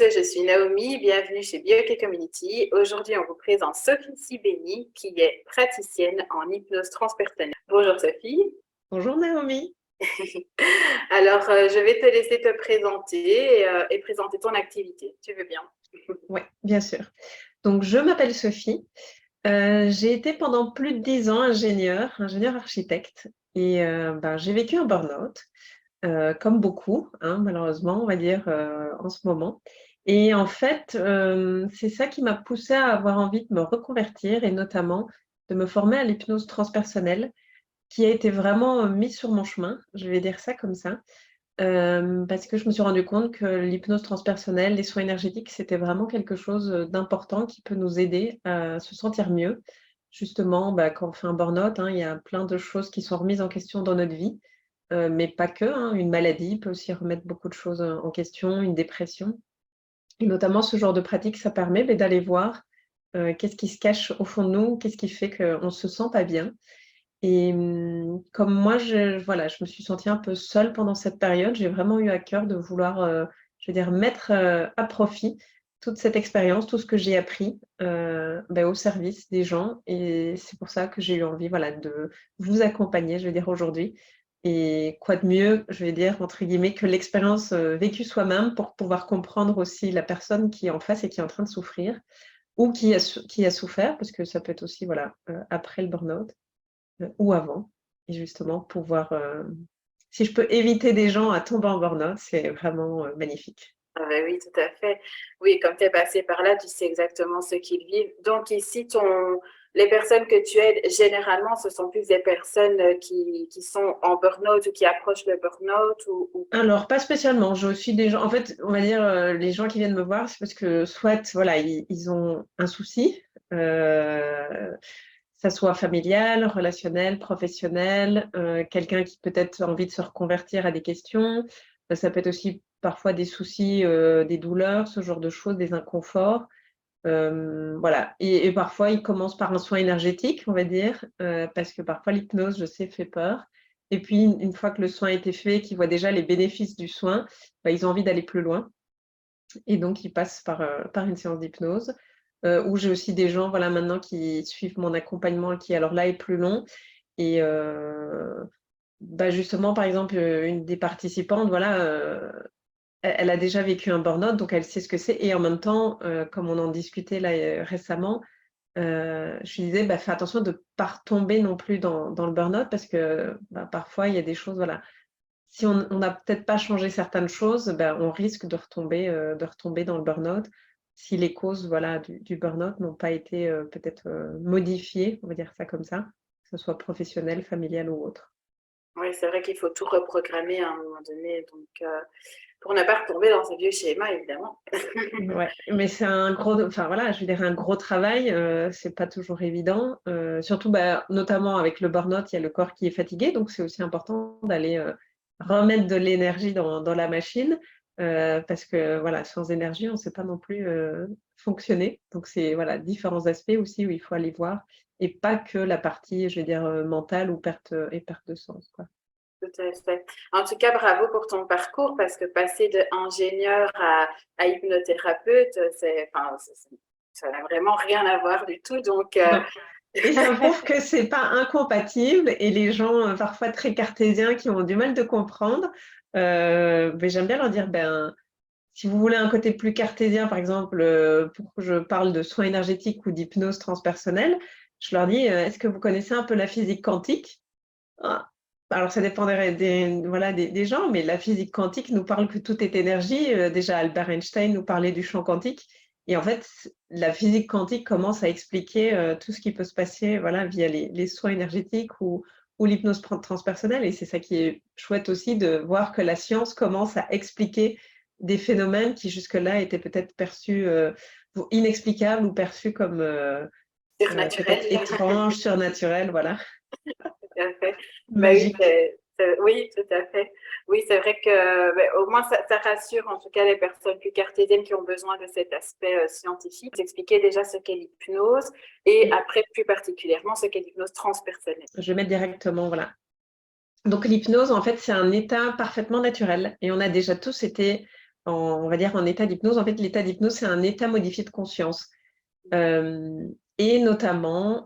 je suis Naomi, bienvenue chez Bioke Community. Aujourd'hui, on vous présente Sophie Sibéni, qui est praticienne en hypnose transpersonnelle. Bonjour Sophie. Bonjour Naomi. Alors, je vais te laisser te présenter et présenter ton activité. Tu veux bien? Oui, bien sûr. Donc, je m'appelle Sophie. J'ai été pendant plus de 10 ans ingénieure architecte et j'ai vécu un burn-out, comme beaucoup, hein, malheureusement, on va dire, en ce moment. Et en fait, c'est ça qui m'a poussée à avoir envie de me reconvertir et notamment de me former à l'hypnose transpersonnelle qui a été vraiment, mise sur mon chemin, je vais dire ça comme ça. Parce que je me suis rendu compte que l'hypnose transpersonnelle, les soins énergétiques, c'était vraiment quelque chose, d'important qui peut nous aider à se sentir mieux. Justement, quand on fait un burn-out, hein, il y a plein de choses qui sont remises en question dans notre vie, mais pas que, hein. Une maladie peut aussi remettre beaucoup de choses, en question, une dépression et notamment ce genre de pratique, ça permet, d'aller voir, qu'est-ce qui se cache au fond de nous, qu'est-ce qui fait qu'on ne se sent pas bien et comme moi, je me suis sentie un peu seule pendant cette période, j'ai vraiment eu à cœur de vouloir, je veux dire mettre, à profit toute cette expérience, tout ce que j'ai appris, au service des gens et c'est pour ça que j'ai eu envie, voilà, de vous accompagner, je veux dire, aujourd'hui et quoi de mieux, je vais dire, entre guillemets, que l'expérience, vécue soi-même pour pouvoir comprendre aussi la personne qui est en face et qui est en train de souffrir ou qui a souffert, parce que ça peut être aussi, voilà, après le burn-out. Ou avant et justement pouvoir, si je peux éviter des gens à tomber en burn-out, c'est vraiment, magnifique. Ah ben oui, tout à fait. Oui, comme tu es passé par là, tu sais exactement ce qu'ils vivent. Donc ici, les personnes que tu aides, généralement, ce sont plus des personnes qui sont en burn-out ou qui approchent le burn-out ou... Alors pas spécialement, j'ai aussi des gens en fait, on va dire, les gens qui viennent me voir, c'est parce que soit, voilà, ils ont un souci, ça soit familial, relationnel, professionnel, quelqu'un qui peut-être a envie de se reconvertir a des questions. Ça peut être aussi parfois des soucis, des douleurs, ce genre de choses, des inconforts. Voilà et parfois, ils commencent par un soin énergétique, on va dire, parce que parfois l'hypnose, je sais, fait peur et puis une fois que le soin a été fait, qu'ils voient déjà les bénéfices du soin, ils ont envie d'aller plus loin et donc ils passent par une séance d'hypnose. Ou j'ai aussi des gens, voilà, maintenant qui suivent mon accompagnement qui alors là est plus long et justement, par exemple, une des participantes, voilà, elle a déjà vécu un burn-out, donc elle sait ce que c'est et en même temps, comme on en discutait là, récemment, je lui disais: «Fais attention de ne pas retomber non plus dans le burn-out parce que, parfois il y a des choses, voilà, si on n'a peut-être pas changé certaines choses, on risque de retomber dans le burn-out si les causes, voilà, du burn-out n'ont pas été, peut-être, modifiées, on va dire ça comme ça, que ce soit professionnel, familial ou autre». Oui, c'est vrai qu'il faut tout reprogrammer à un moment donné, donc pour ne pas retomber dans ces vieux schémas, évidemment. Ouais, mais c'est un gros enfin voilà, je veux dire un gros travail, c'est pas toujours évident, surtout, notamment avec le burn-out, il y a le corps qui est fatigué, donc c'est aussi important d'aller, remettre de l'énergie dans la machine, parce que voilà, sans énergie, on ne sait pas non plus, fonctionner. Donc c'est voilà, différents aspects aussi où il faut aller voir et pas que la partie, je vais dire, mentale ou perte de sens, quoi. Tout à fait. En tout cas, bravo pour ton parcours parce que passer de ingénieur à hypnothérapeute, ça n'a vraiment rien à voir du tout. Donc, Non. Et ça prouve que c'est pas incompatible et les gens, parfois très cartésiens qui ont du mal de comprendre, j'aime bien leur dire: si vous voulez un côté plus cartésien, par exemple, pour que je parle de soins énergétiques ou d'hypnose transpersonnelle, je leur dis: «Est-ce que vous connaissez un peu la physique quantique?» Ah, alors ça dépend des gens, mais la physique quantique nous parle que tout est énergie, déjà Albert Einstein nous parlait du champ quantique et en fait, la physique quantique commence à expliquer, tout ce qui peut se passer, voilà, via les soins énergétiques ou l'hypnose transpersonnelle et c'est ça qui est chouette aussi de voir que la science commence à expliquer des phénomènes qui jusque-là étaient peut-être perçus, inexplicables ou perçus comme, peut-être surnaturel. étranges, surnaturels, voilà, Tout à fait. Ben oui, magiques. oui, tout à fait. Oui, c'est vrai que au moins ça rassure en tout cas les personnes plus cartésiennes qui ont besoin de cet aspect scientifique. Expliquer déjà ce qu'est l'hypnose et Mmh. après plus particulièrement ce qu'est l'hypnose transpersonnelle. Je vais mettre directement, voilà. Donc l'hypnose, en fait, c'est un état parfaitement naturel et on a déjà tous été on va dire, en état d'hypnose. En fait, l'état d'hypnose, c'est un état modifié de conscience. Et notamment,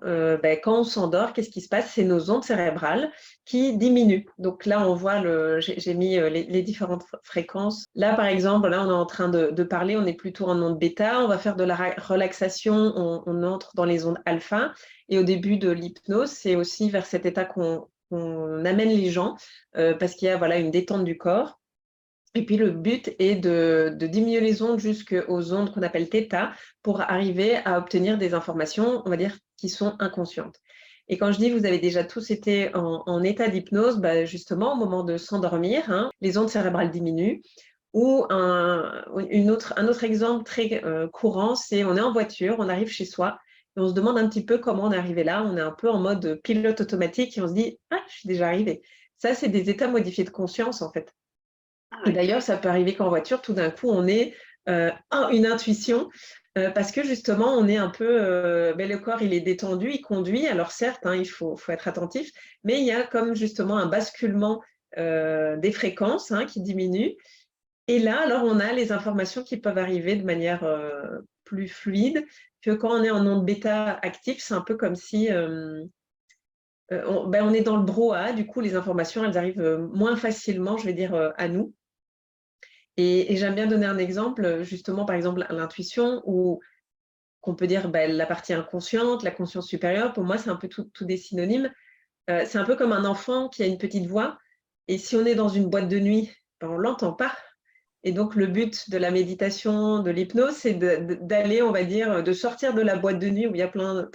quand on s'endort, qu'est-ce qui se passe? C'est nos ondes cérébrales qui diminuent. Donc là, on voit, j'ai mis les différentes fréquences. Là, par exemple, là, on est en train de parler, on est plutôt en onde bêta, on va faire de la relaxation, on entre dans les ondes alpha. Et au début de l'hypnose, c'est aussi vers cet état qu'on amène les gens, parce qu'il y a voilà, une détente du corps. Et puis le but est de diminuer les ondes jusqu'aux ondes qu'on appelle θ pour arriver à obtenir des informations, on va dire, qui sont inconscientes. Et quand je dis vous avez déjà tous été en état d'hypnose, justement au moment de s'endormir, hein, les ondes cérébrales diminuent. Ou un autre exemple très courant, c'est on est en voiture, on arrive chez soi et on se demande un petit peu comment on est arrivé là. On est un peu en mode pilote automatique et on se dit « Ah, je suis déjà arrivé ». Ça, c'est des états modifiés de conscience en fait. Ah Et ouais. d'ailleurs, ça peut arriver qu'en voiture, tout d'un coup, on ait une intuition parce que justement, on est un peu, le corps, il est détendu, il conduit. Alors certes, hein, il faut être attentif, mais il y a comme justement un basculement des fréquences qui diminue. Et là, alors, on a les informations qui peuvent arriver de manière plus fluide que quand on est en onde bêta active. C'est un peu comme si on est dans le brouhaha. Du coup, les informations, elles arrivent moins facilement, je vais dire, à nous. Et j'aime bien donner un exemple, justement, par exemple, l'intuition, ou qu'on peut dire la partie inconsciente, la conscience supérieure. Pour moi, c'est un peu tout des synonymes. C'est un peu comme un enfant qui a une petite voix. Et si on est dans une boîte de nuit, on ne l'entend pas. Et donc, le but de la méditation, de l'hypnose, c'est d'aller, on va dire, de sortir de la boîte de nuit où il y a plein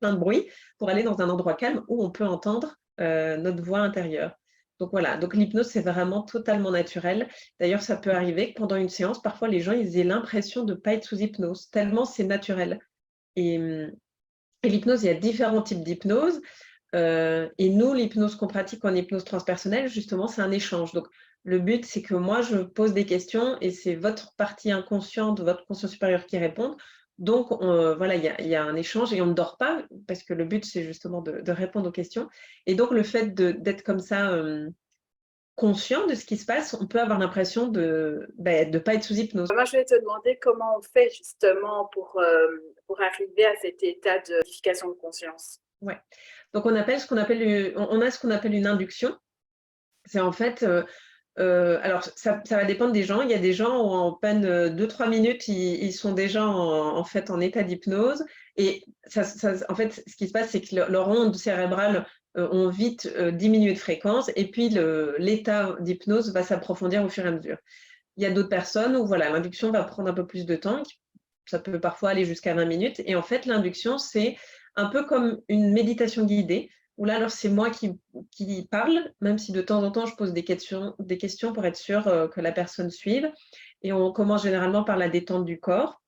de bruit pour aller dans un endroit calme où on peut entendre notre voix intérieure. Donc voilà, donc l'hypnose, c'est vraiment totalement naturel. D'ailleurs, ça peut arriver que pendant une séance, parfois les gens, ils aient l'impression de ne pas être sous hypnose, tellement c'est naturel. Et l'hypnose, il y a différents types d'hypnose. Et nous, l'hypnose qu'on pratique en hypnose transpersonnelle, justement, c'est un échange. Donc, le but, c'est que moi, je pose des questions et c'est votre partie inconsciente, votre conscience supérieure qui répond. Donc, voilà, il y a un échange et on ne dort pas parce que le but, c'est justement de répondre aux questions. Et donc, le fait d'être comme ça, conscient de ce qui se passe, on peut avoir l'impression de ne pas être sous hypnose. Moi, je vais te demander comment on fait justement pour arriver à cet état de modification de conscience. Ouais. Donc, on a ce qu'on appelle une induction. C'est en fait, alors ça va dépendre des gens. Il y a des gens où en peine 2-3 minutes, ils sont déjà en fait en état d'hypnose. Et en fait, ce qui se passe, c'est que leurs ondes cérébrales ont vite diminué de fréquence et puis l'état d'hypnose va s'approfondir au fur et à mesure. Il y a d'autres personnes où voilà, l'induction va prendre un peu plus de temps. Ça peut parfois aller jusqu'à 20 minutes. Et en fait, l'induction, c'est un peu comme une méditation guidée où là, alors c'est moi qui parle, même si de temps en temps, je pose des questions pour être sûre que la personne suive. Et on commence généralement par la détente du corps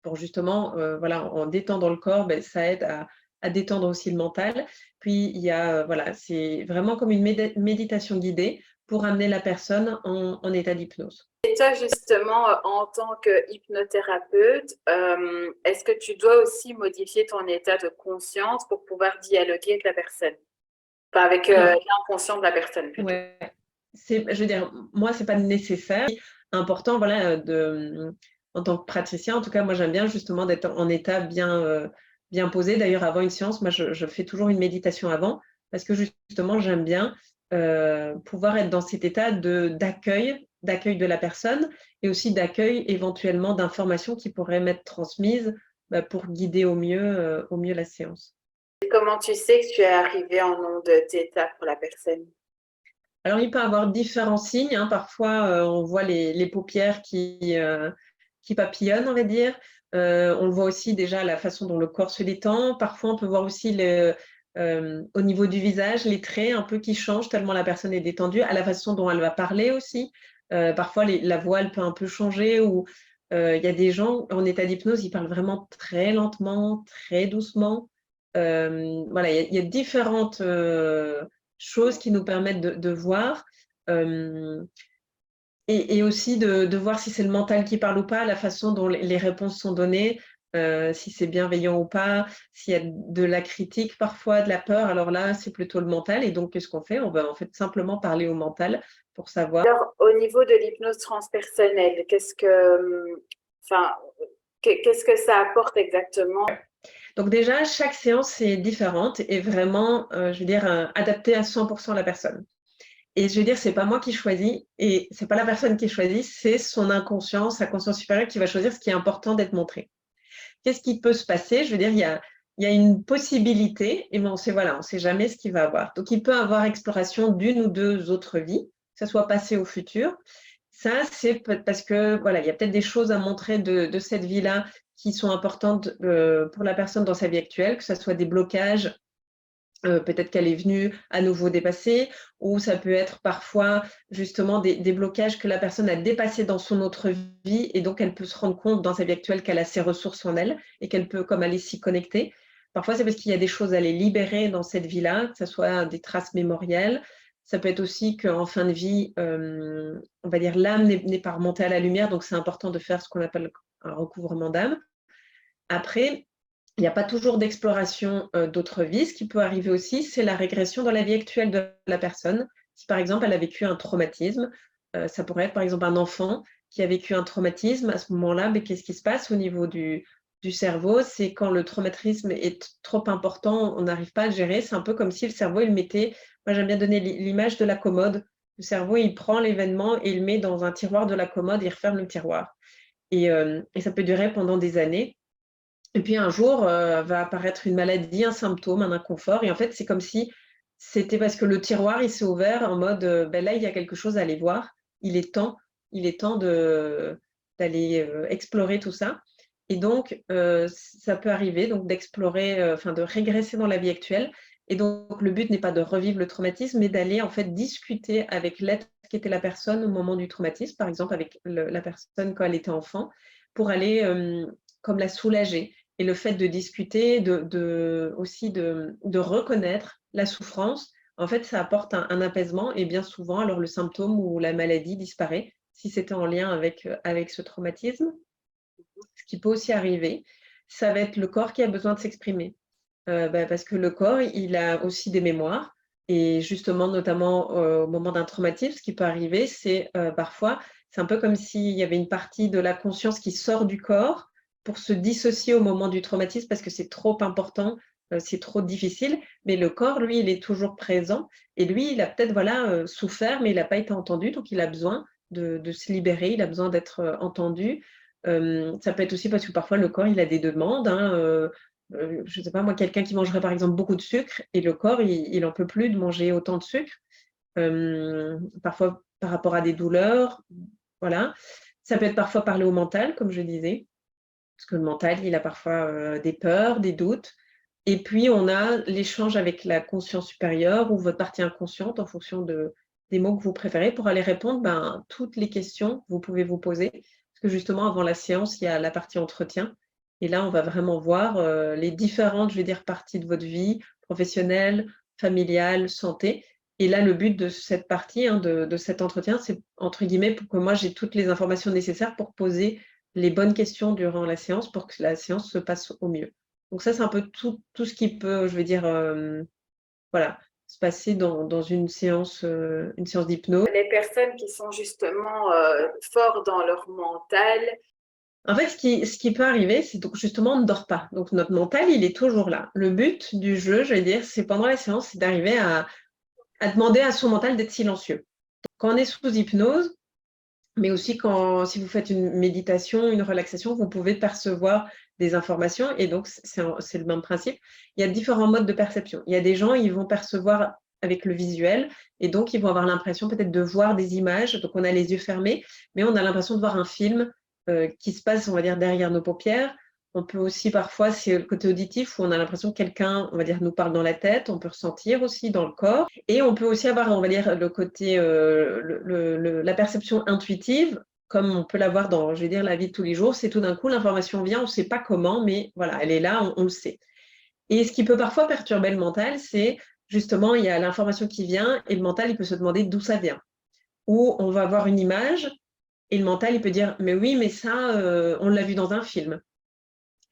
pour justement, voilà, en détendant le corps, ça aide à détendre aussi le mental. Puis il y a, voilà, c'est vraiment comme une méditation guidée pour amener la personne en état d'hypnose. Et toi, justement, en tant que hypnothérapeute, est-ce que tu dois aussi modifier ton état de conscience pour pouvoir dialoguer avec la personne? Enfin, avec Alors, l'inconscient de la personne plutôt. ouais, je veux dire, moi, c'est pas nécessaire. Important, voilà, en tant que praticien, en tout cas, moi, j'aime bien justement d'être en état bien posé. D'ailleurs, avant une séance, moi, je fais toujours une méditation avant parce que justement, j'aime bien pouvoir être dans cet état d'accueil de la personne et aussi d'accueil éventuellement d'informations qui pourraient m'être transmises pour guider au mieux la séance. Et comment tu sais que tu es arrivé en onde θ pour la personne? Alors, il peut y avoir différents signes, hein. Parfois, on voit les paupières qui papillonnent, on va dire. On le voit aussi déjà la façon dont le corps se détend. Parfois, on peut voir aussi au niveau du visage, les traits un peu qui changent tellement la personne est détendue, à la façon dont elle va parler aussi. Parfois, la voix, elle peut un peu changer ou il y a des gens en état d'hypnose, ils parlent vraiment très lentement, très doucement. Voilà, il y a différentes choses qui nous permettent de voir et aussi de voir si c'est le mental qui parle ou pas, la façon dont les réponses sont données. si c'est bienveillant ou pas, s'il y a de la critique parfois, de la peur, alors là, c'est plutôt le mental. Et donc, qu'est-ce qu'on fait? On va en fait simplement parler au mental pour savoir. Alors, au niveau de l'hypnose transpersonnelle, enfin, qu'est-ce que ça apporte exactement? Donc déjà, chaque séance est différente et vraiment, je veux dire, adaptée à 100% à la personne. Et je veux dire, c'est pas moi qui choisis et c'est pas la personne qui choisit, c'est son inconscient, sa conscience supérieure qui va choisir ce qui est important d'être montré. Qu'est-ce qui peut se passer? Je veux dire, il y a une possibilité, et on sait, voilà, on sait jamais ce qu'il va avoir. Donc, il peut avoir exploration d'une ou deux autres vies, que ce soit passé ou futur. Ça, c'est parce que, voilà, il y a peut-être des choses à montrer de cette vie-là qui sont importantes pour la personne dans sa vie actuelle, que ce soit des blocages, peut-être qu'elle est venue à nouveau dépasser, ou ça peut être parfois justement des blocages que la personne a dépassés dans son autre vie, et donc elle peut se rendre compte dans sa vie actuelle qu'elle a ses ressources en elle et qu'elle peut comme aller s'y connecter. Parfois, c'est parce qu'il y a des choses à les libérer dans cette vie-là, que ce soit des traces mémorielles. Ça peut être aussi qu'en fin de vie, on va dire, l'âme n'est pas remontée à la lumière, donc c'est important de faire ce qu'on appelle un recouvrement d'âme. Après, il n'y a pas toujours d'exploration d'autres vies. Ce qui peut arriver aussi, c'est la régression dans la vie actuelle de la personne. Si par exemple, elle a vécu un traumatisme, ça pourrait être par exemple un enfant qui a vécu un traumatisme. À ce moment-là, mais qu'est-ce qui se passe au niveau du cerveau? C'est quand le traumatisme est trop important, on n'arrive pas à le gérer. C'est un peu comme si le cerveau, il mettait, moi j'aime bien donner l'image de la commode. Le cerveau, il prend l'événement et il le met dans un tiroir de la commode et il referme le tiroir. Et ça peut durer pendant des années. Et puis un jour, va apparaître une maladie, un symptôme, un inconfort et en fait, c'est comme si c'était parce que le tiroir, il s'est ouvert en mode, ben là, il y a quelque chose à aller voir. Il est temps il est temps d'aller, explorer tout ça et donc ça peut arriver donc d'explorer, enfin de régresser dans la vie actuelle et donc le but n'est pas de revivre le traumatisme, mais d'aller en fait discuter avec l'être qui était la personne au moment du traumatisme, par exemple avec la personne quand elle était enfant, pour aller, comme la soulager et le fait de discuter, aussi de reconnaître la souffrance, en fait, ça apporte un apaisement et bien souvent, alors le symptôme ou la maladie disparaît si c'était en lien avec ce traumatisme. Ce qui peut aussi arriver, ça va être le corps qui a besoin de s'exprimer. Parce que le corps, il a aussi des mémoires et justement, notamment, au moment d'un traumatisme, ce qui peut arriver, c'est, parfois, c'est un peu comme s'il y avait une partie de la conscience qui sort du corps pour se dissocier au moment du traumatisme parce que c'est trop important, c'est trop difficile. Mais le corps, lui, il est toujours présent et lui, il a peut-être, voilà, souffert, mais il n'a pas été entendu, donc il a besoin de se libérer, il a besoin d'être, entendu. Ça peut être aussi parce que parfois le corps, il a des demandes, hein, je ne sais pas moi, quelqu'un qui mangerait par exemple beaucoup de sucre et le corps, il en peut plus de manger autant de sucre. Parfois par rapport à des douleurs, voilà. Ça peut être parfois parler au mental, comme je disais, parce que le mental, il a parfois, des peurs, des doutes et puis on a l'échange avec la conscience supérieure ou votre partie inconsciente en fonction des mots que vous préférez pour aller répondre, ben, toutes les questions que vous pouvez vous poser. Parce que justement avant la séance, il y a la partie entretien et là, on va vraiment voir, les différentes, je vais dire, parties de votre vie professionnelle, familiale, santé et là, le but de cette partie, hein, de cet entretien, c'est entre guillemets «pour que moi j'ai toutes les informations nécessaires pour poser les bonnes questions durant la séance pour que la séance se passe au mieux». Donc ça, c'est un peu tout ce qui peut, je vais dire, voilà, se passer dans une séance d'hypnose. Les personnes qui sont justement forts dans leur mental. En fait, ce qui peut arriver, c'est donc justement on ne dort pas. Donc notre mental, il est toujours là. Le but du jeu, je vais dire, c'est pendant la séance, c'est d'arriver à demander à son mental d'être silencieux. Quand on est sous hypnose, mais aussi si vous faites une méditation, une relaxation, vous pouvez percevoir des informations et donc c'est le même principe. Il y a différents modes de perception. Il y a des gens, ils vont percevoir avec le visuel et donc ils vont avoir l'impression peut-être de voir des images. Donc on a les yeux fermés, mais on a l'impression de voir un film qui se passe, on va dire, derrière nos paupières. On peut aussi parfois, c'est le côté auditif où on a l'impression que quelqu'un, on va dire, nous parle dans la tête. On peut ressentir aussi dans le corps. Et on peut aussi avoir, on va dire, le côté, la perception intuitive, comme on peut l'avoir dans, je vais dire, la vie de tous les jours. C'est tout d'un coup, l'information vient, on ne sait pas comment, mais voilà, elle est là, on le sait. Et ce qui peut parfois perturber le mental, c'est justement, il y a l'information qui vient et le mental, il peut se demander d'où ça vient. Ou on va avoir une image et le mental, il peut dire, mais oui, mais ça, on l'a vu dans un film.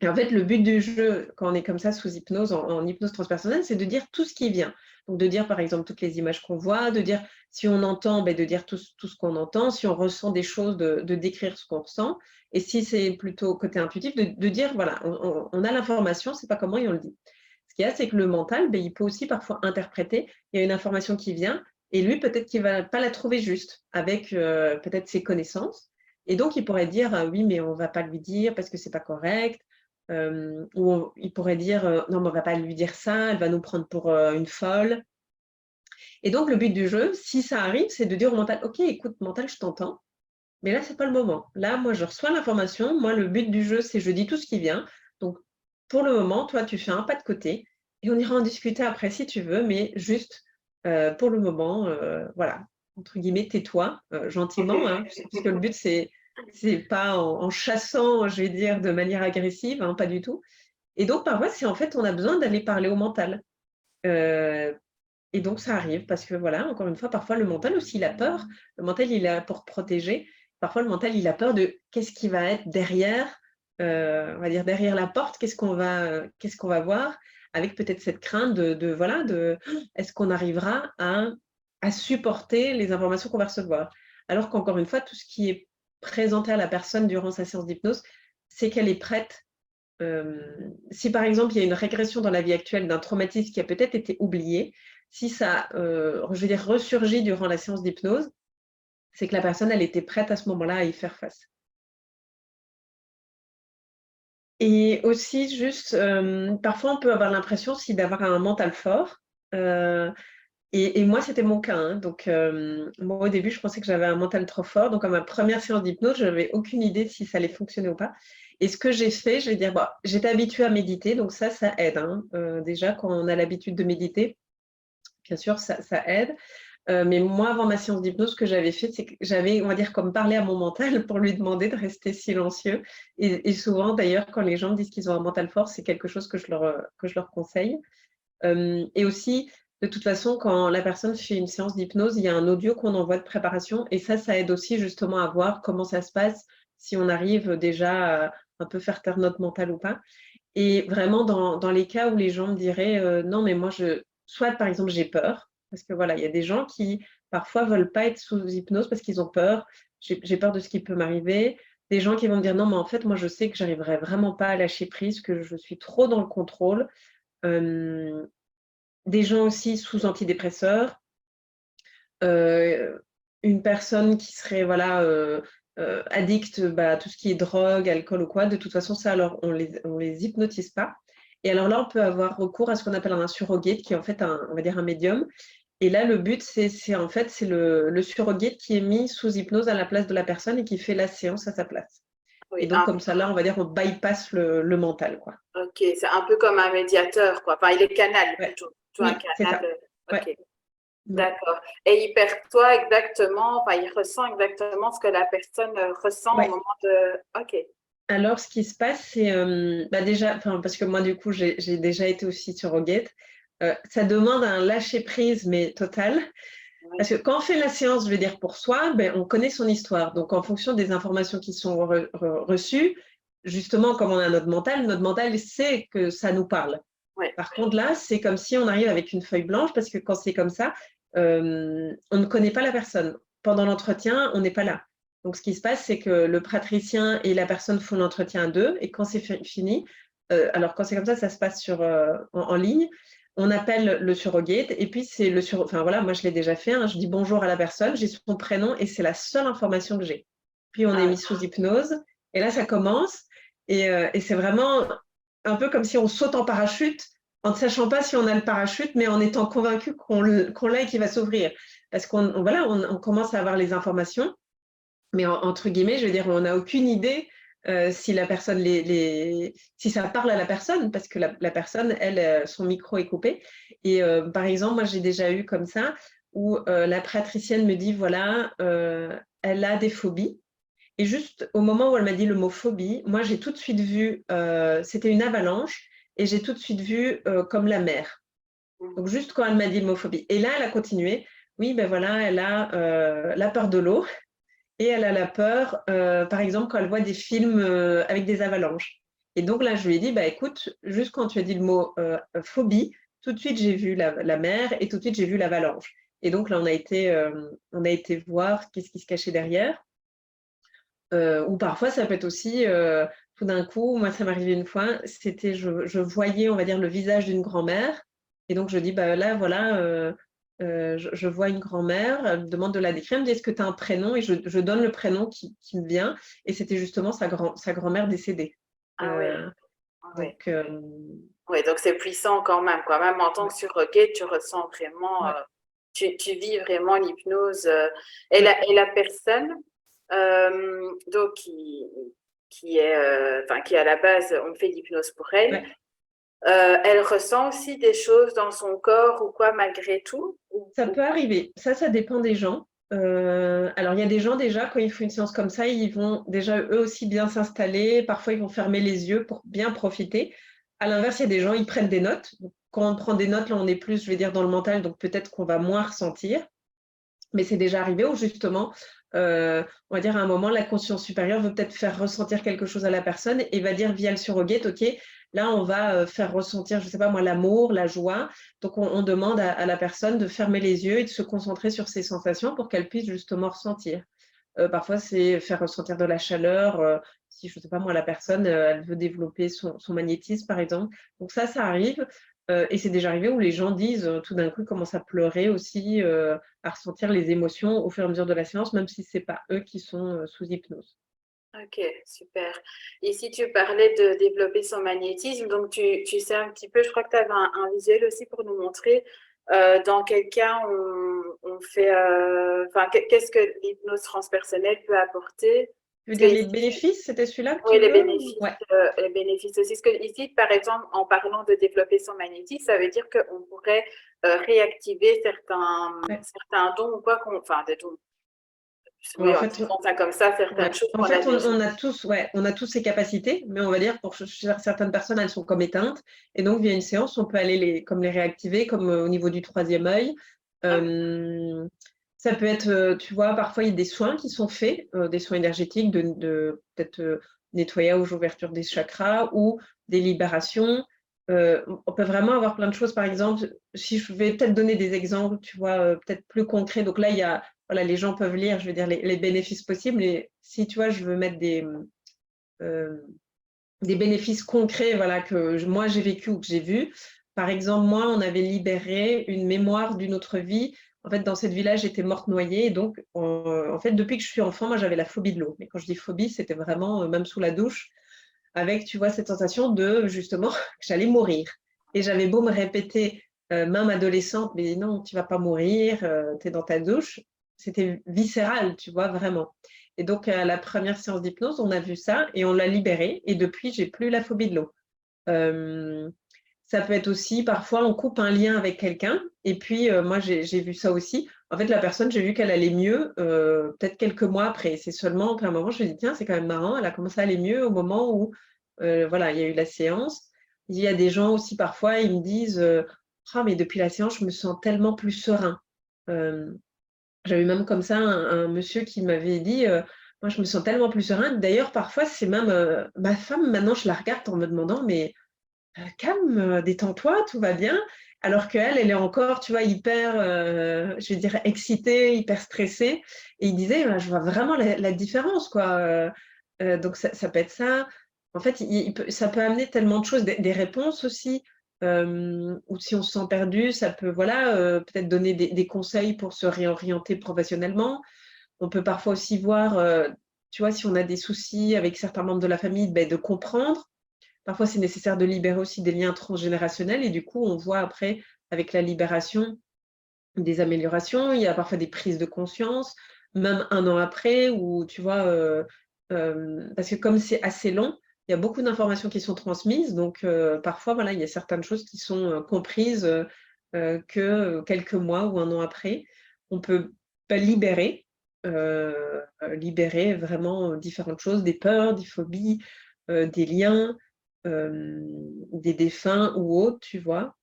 Et en fait, le but du jeu, quand on est comme ça sous hypnose, en hypnose transpersonnelle, c'est de dire tout ce qui vient. Donc, de dire, par exemple, toutes les images qu'on voit, de dire si on entend, ben, de dire tout ce qu'on entend, si on ressent des choses, de décrire ce qu'on ressent. Et si c'est plutôt côté intuitif, de dire, voilà, on a l'information, c'est pas comment et on le dit. Ce qu'il y a, c'est que le mental, ben, il peut aussi parfois interpréter. Il y a une information qui vient, et lui, peut-être qu'il va pas la trouver juste avec peut-être ses connaissances. Et donc, il pourrait dire, oui, mais on va pas lui dire parce que c'est pas correct. Ou il pourrait dire, non, mais on va pas lui dire ça, elle va nous prendre pour une folle. Et donc, le but du jeu, si ça arrive, c'est de dire au mental, OK, écoute, mental, je t'entends, mais là, c'est pas le moment. Là, moi, je reçois l'information. Moi, le but du jeu, c'est je dis tout ce qui vient. Donc, pour le moment, toi, tu fais un pas de côté et on ira en discuter après si tu veux, mais juste pour le moment, voilà, entre guillemets, tais-toi, gentiment, hein, puisque le but, c'est pas en chassant, je vais dire, de manière agressive, hein, pas du tout. Et donc, parfois, c'est en fait, on a besoin d'aller parler au mental. Heu et donc ça arrive parce que voilà, encore une fois, parfois le mental aussi, il a peur. Le mental, il est là pour protéger. Parfois, le mental, il a peur de qu'est-ce qui va être derrière, on va dire derrière la porte, qu'est-ce qu'on va voir? Avec peut-être cette crainte de voilà, est-ce qu'on arrivera à supporter les informations qu'on va recevoir? Alors qu'encore une fois, tout ce qui est présenté à la personne durant sa séance d'hypnose, c'est qu'elle est prête. Si par exemple, il y a une régression dans la vie actuelle d'un traumatisme qui a peut-être été oublié, si ça, je veux dire, ressurgit durant la séance d'hypnose, c'est que la personne, elle était prête à ce moment-là à y faire face. Et aussi juste, parfois on peut avoir l'impression aussi d'avoir un mental fort, heu et moi c'était mon cas, hein. Donc moi au début je pensais que j'avais un mental trop fort, donc à ma première séance d'hypnose, je n'avais aucune idée si ça allait fonctionner ou pas. Et ce que j'ai fait, je vais dire, bah, j'étais habituée à méditer, donc ça aide, hein, déjà quand on a l'habitude de méditer, bien sûr ça aide. Mais moi avant ma séance d'hypnose, ce que j'avais fait, c'est que j'avais, on va dire, comme parlé à mon mental pour lui demander de rester silencieux. Et souvent d'ailleurs quand les gens me disent qu'ils ont un mental fort, c'est quelque chose que je leur conseille. Et aussi, de toute façon, quand la personne fait une séance d'hypnose, il y a un audio qu'on envoie de préparation et ça aide aussi justement à voir comment ça se passe, si on arrive déjà à un peu faire taire notre mental ou pas. Et vraiment dans les cas où les gens me diraient, «Non mais moi je» soit par exemple j'ai peur, parce que voilà, il y a des gens qui parfois veulent pas être sous hypnose parce qu'ils ont peur. J'ai peur de ce qui peut m'arriver. Des gens qui vont me dire: «Non mais en fait moi je sais que j'arriverai vraiment pas à lâcher prise, que je suis trop dans le contrôle». Hem Des gens aussi sous antidépresseurs, heu, une personne qui serait voilà, addict, bah, à tout ce qui est drogue, alcool ou quoi, de toute façon ça alors on les hypnotise pas. Et alors là, on peut avoir recours à ce qu'on appelle un surrogate qui est en fait on va dire un médium. Et là, le but c'est en fait, c'est le surrogate qui est mis sous hypnose à la place de la personne et qui fait la séance à sa place. Et Oui, donc comme ça, là, on va dire, on bypass le mental, quoi. ok, c'est un peu comme un médiateur, quoi. Enfin, il est canal Ouais. plutôt un Oui, c'est canal. ça. Ouais. Ok, Mmh. d'accord. Et il perçoit exactement, enfin, il ressent exactement ce que la personne ressent au Ouais. moment de. Ok. Alors, ce qui se passe, c'est, bah, déjà enfin, parce que moi, du coup, j'ai déjà été aussi surrogate, ça demande un lâcher prise, mais total. Oui, Parce que quand on fait la séance, je veux dire, pour soi, ben, on connaît son histoire. Donc en fonction des informations qui sont reçues, justement, comme on a notre mental sait que ça nous parle. oui, Par contre, là, c'est comme si on arrive avec une feuille blanche, parce que quand c'est comme ça, on ne connaît pas la personne. Pendant l'entretien, on n'est pas là. Donc, ce qui se passe, c'est que le praticien et la personne font l'entretien à deux, et quand c'est fini, alors quand c'est comme ça se passe en ligne. On appelle le surrogate, et puis c'est enfin voilà, moi je l'ai déjà fait, hein, je dis bonjour à la personne, j'ai son prénom, et c'est la seule information que j'ai. Puis on est ah, mis sous hypnose, et là ça commence, et c'est vraiment un peu comme si on saute en parachute en ne sachant pas si on a le parachute, mais en étant convaincu qu'on l'a et qu'il va s'ouvrir. Parce voilà, on commence à avoir les informations, mais entre guillemets, je veux dire, on n'a aucune idée si la personne si ça parle à la personne, parce que la personne, elle, son micro est coupé. Et par exemple, moi, j'ai déjà eu comme ça, où la pratricienne me dit, voilà, elle a des phobies. Et juste au moment où elle m'a dit le mot phobie, moi, j'ai tout de suite vu, c'était une avalanche, et j'ai tout de suite vu comme la mer. Donc juste quand elle m'a dit le mot phobie. Et là, elle a continué. Oui, ben voilà, elle a la peur de l'eau. Et elle a la peur, par exemple, quand elle voit des films avec des avalanches. Et donc là, je lui ai dit, bah écoute, juste quand tu as dit le mot phobie, tout de suite j'ai vu la mer et tout de suite j'ai vu l'avalanche. Et donc là, on a été voir qu'est-ce qui se cachait derrière. Ou parfois, ça peut être aussi, tout d'un coup, moi, ça m'est arrivé une fois, c'était je voyais, on va dire, le visage d'une grand-mère et donc je dis: «Bah, là, voilà, je vois une grand-mère», elle me demande de la décrire, elle me dit: «Est-ce que tu as un prénom?» et je donne le prénom qui me vient et c'était justement sa grand-mère décédée. Ah oui, Heu, ah oui. donc Oui, donc c'est puissant quand même, quoi. Même en tant ouais, que surrogate, tu ressens vraiment, ouais, tu vis vraiment l'hypnose. ouais, Et la personne, donc qui est, enfin, qui à la base, on fait l'hypnose pour elle, ouais. elle ressent aussi des choses dans son corps ou quoi, malgré tout? Ça Ou peut arriver. Ça dépend des gens. Alors il y a des gens déjà, quand ils font une séance comme ça, ils vont déjà eux aussi bien s'installer. Parfois, ils vont fermer les yeux pour bien profiter. À l'inverse, il y a des gens, ils prennent des notes. Donc, quand on prend des notes, là, on est plus, je vais dire, dans le mental, donc peut-être qu'on va moins ressentir. Mais c'est déjà arrivé où justement, on va dire à un moment, la conscience supérieure veut peut-être faire ressentir quelque chose à la personne et va dire via le surrogate: «OK, là on va, faire ressentir, je sais pas moi, l'amour, la joie». Donc on demande à la personne de fermer les yeux et de se concentrer sur ses sensations pour qu'elle puisse justement ressentir. Parfois c'est faire ressentir de la chaleur, si je sais pas moi, la personne, elle veut développer son magnétisme par exemple. Donc ça arrive, et c'est déjà arrivé où les gens disent, tout d'un coup, ils commencent à pleurer aussi, à ressentir les émotions au fur et à mesure de la séance, même si c'est pas eux qui sont, sous hypnose. OK, super. Ici, tu parlais de développer son magnétisme, donc tu sais un petit peu, je crois que tu avais un visuel aussi pour nous montrer dans quel cas on fait, enfin, qu'est-ce que l'hypnose transpersonnelle peut apporter? Tu veux Parce dire que les ici, bénéfices? C'était celui-là que oui, tu veux ou? Ouais, les bénéfices aussi. Parce que ici, par exemple, en parlant de développer son magnétisme, ça veut dire qu'on pourrait réactiver ouais. certains dons ou quoi, enfin, des dons, Ouais, oui, en disant ça comme ça, certaines ouais. choses En qu'on a fait, déjà. on a tous ouais, on a tous ces capacités, mais on va dire pour certaines personnes, elles sont comme éteintes et donc via une séance, on peut aller les réactiver comme, au niveau du troisième œil. Hem, Ça peut être, tu vois, parfois il y a des soins qui sont faits, des soins énergétiques de peut-être, nettoyage, ouverture des chakras ou des libérations. On peut vraiment avoir plein de choses. Par exemple, si je vais peut-être donner des exemples, tu vois, peut-être plus concrets. Donc là, il y a voilà, les gens peuvent lire, je veux dire, les bénéfices possibles. Et si, tu vois, je veux mettre euh, des bénéfices concrets, voilà, que moi j'ai vécu ou que j'ai vu. Par exemple, moi, on avait libéré une mémoire d'une autre vie. En fait, dans cette vie-là, j'étais morte noyée. Et donc, en fait, depuis que je suis enfant, moi, j'avais la phobie de l'eau. Mais quand je dis phobie, c'était vraiment, même sous la douche, avec, tu vois, cette sensation de, justement, que j'allais mourir. Et j'avais beau me répéter, même adolescente, mais non, tu vas pas mourir, tu es dans ta douche. C'était viscéral, tu vois, vraiment. Et donc, à la première séance d'hypnose, on a vu ça et on l'a libéré. Et depuis, j'ai plus la phobie de l'eau. Hem, Ça peut être aussi, parfois, on coupe un lien avec quelqu'un et puis, moi, j'ai vu ça aussi. En fait, la personne, j'ai vu qu'elle allait mieux, peut-être quelques mois après. C'est seulement qu'à un moment, je me dis: «Tiens, c'est quand même marrant, elle a commencé à aller mieux au moment où, voilà, il y a eu la séance». Il y a des gens aussi, parfois, ils me disent, «Ah mais depuis la séance, je me sens tellement plus serein». Hem, J'avais eu même comme ça un monsieur qui m'avait dit, «Moi, je me sens tellement plus serein». D'ailleurs, parfois, c'est même, ma femme, maintenant, je la regarde en me demandant: «Mais calme, détends-toi, tout va bien». Alors qu'elle, elle est encore, tu vois, hyper, je vais dire excitée, hyper stressée et il disait: «Je vois vraiment la différence, quoi», donc ça peut être ça. En fait, il peut ça peut amener tellement de choses, des réponses aussi, ou si on se sent perdu, ça peut, voilà, peut-être donner des conseils pour se réorienter professionnellement. On peut parfois aussi voir, tu vois, si on a des soucis avec certains membres de la famille, beh, de comprendre. Parfois, c'est nécessaire de libérer aussi des liens transgénérationnels et du coup, on voit après, avec la libération, des améliorations. Il y a parfois des prises de conscience, même un an après où tu vois, parce que comme c'est assez long, il y a beaucoup d'informations qui sont transmises donc parfois, voilà, il y a certaines choses qui sont, comprises, que, quelques mois ou un an après. On peut, bah, libérer vraiment, différentes choses, des peurs, des phobies, des liens, des défunts ou autres, tu vois?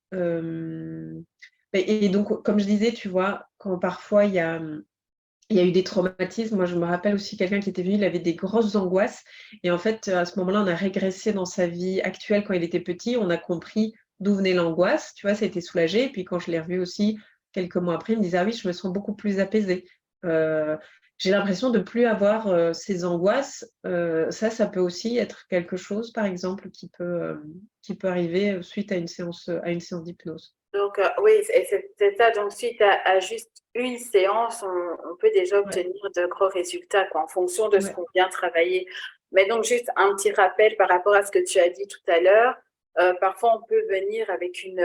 Et donc, comme je disais, tu vois, quand parfois il y a, Il y a eu des traumatismes. Moi, je me rappelle aussi quelqu'un qui était venu, il avait des grosses angoisses. Et en fait, à ce moment-là, on a régressé dans sa vie actuelle quand il était petit. On a compris d'où venait l'angoisse. Tu vois, ça a été soulagé. Et puis, quand je l'ai revu aussi quelques mois après, il me disait, ah oui, je me sens beaucoup plus apaisée. Euh, j'ai l'impression de plus avoir ces angoisses. Ça peut aussi être quelque chose, par exemple, qui peut arriver suite à une séance d'hypnose. Donc, oui, c'est ça. Donc, suite à juste une séance, on peut déjà Ouais, obtenir de gros résultats, quoi, en fonction de ce ouais, qu'on vient travailler. Mais donc, juste un petit rappel par rapport à ce que tu as dit tout à l'heure. Parfois, on peut venir avec une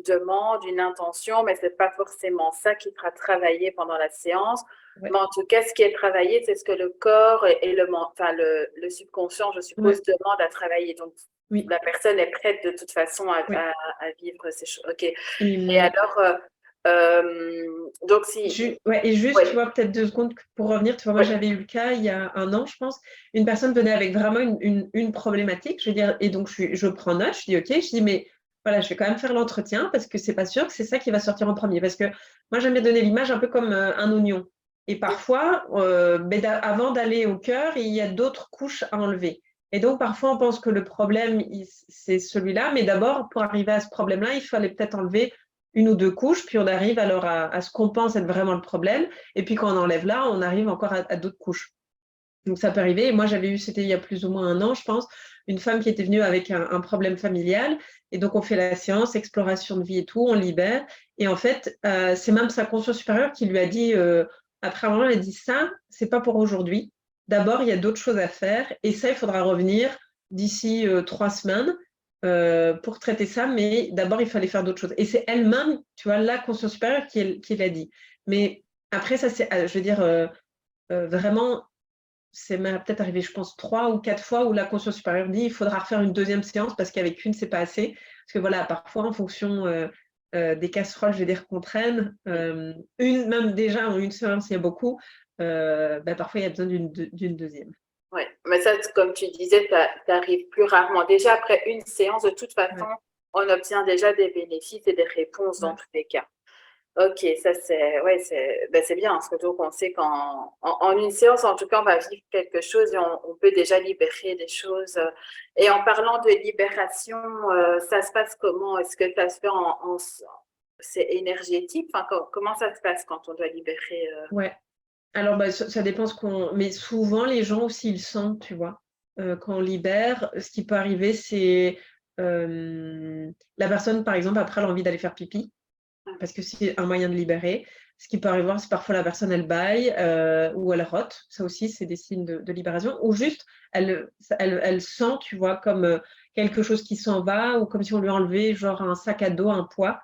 demande, une intention, mais c'est pas forcément ça qui sera travaillé pendant la séance. ouais, Mais en tout cas, ce qui est travaillé, c'est ce que le corps et enfin, le subconscient, je suppose, ouais, demande à travailler. Donc, oui, la personne est prête de toute façon oui. à vivre ces choses. OK. Et, Et alors, donc si, Ouais, et oui, juste, tu vois, peut-être 2 secondes pour revenir, tu vois, moi oui, j'avais eu le cas il y a un an, je pense, une personne venait avec vraiment une problématique, je veux dire, et donc je prends note, je dis ok, je dis mais voilà, je vais quand même faire l'entretien parce que c'est pas sûr que c'est ça qui va sortir en premier, parce que moi j'aime bien donner l'image un peu comme un oignon. Et parfois, avant d'aller au cœur, il y a d'autres couches à enlever. Et donc parfois on pense que le problème, c'est celui-là, mais d'abord, pour arriver à ce problème-là, il fallait peut-être enlever une ou deux couches, puis on arrive alors à ce qu'on pense être vraiment le problème. Et puis quand on enlève là, on arrive encore à d'autres couches. Donc ça peut arriver. Et moi, j'avais eu, c'était il y a plus ou moins un an, je pense, une femme qui était venue avec un problème familial. Et donc on fait la séance, exploration de vie et tout, on libère. Et en fait, c'est même sa conscience supérieure qui lui a dit, après un moment, elle a dit ça, c'est pas pour aujourd'hui. D'abord, il y a d'autres choses à faire. Et ça, il faudra revenir d'ici 3 semaines pour traiter ça. Mais d'abord, il fallait faire d'autres choses. Et c'est elle-même, tu vois, la conscience supérieure qui l'a dit. Mais après, ça, c'est, je veux dire, vraiment c'est peut-être arrivé, je pense, 3 ou 4 fois où la conscience supérieure dit il faudra refaire une deuxième séance parce qu'avec une, c'est pas assez. Parce que voilà, parfois, en fonction des casseroles, je vais dire, qu'on traîne, même déjà en une séance, il y a beaucoup, parfois, il y a besoin d'une deuxième. oui. Mais ça, comme tu disais, ça arrive plus rarement. Déjà, après une séance, de toute façon, Ouais, on obtient déjà des bénéfices et des réponses dans ouais, tous les cas. Ok, ça c'est ouais, c'est bien, parce que donc on sait qu'en une séance, en tout cas, on va vivre quelque chose et on peut déjà libérer des choses. Et en parlant de libération, ça se passe comment? Est-ce que ça se fait c'est énergétique? Enfin, comment ça se passe quand on doit libérer ouais. Alors, ça dépend ce qu'on. Mais souvent, les gens aussi, ils sentent, tu vois. Quand on libère, ce qui peut arriver, c'est la personne, par exemple, après, elle a envie d'aller faire pipi. Parce que c'est un moyen de libérer. Ce qui peut arriver, c'est parfois la personne, elle bâille ou elle rote. Ça aussi, c'est des signes de libération. Ou juste, elle sent, tu vois, comme quelque chose qui s'en va ou comme si on lui enlevait genre un sac à dos, un poids.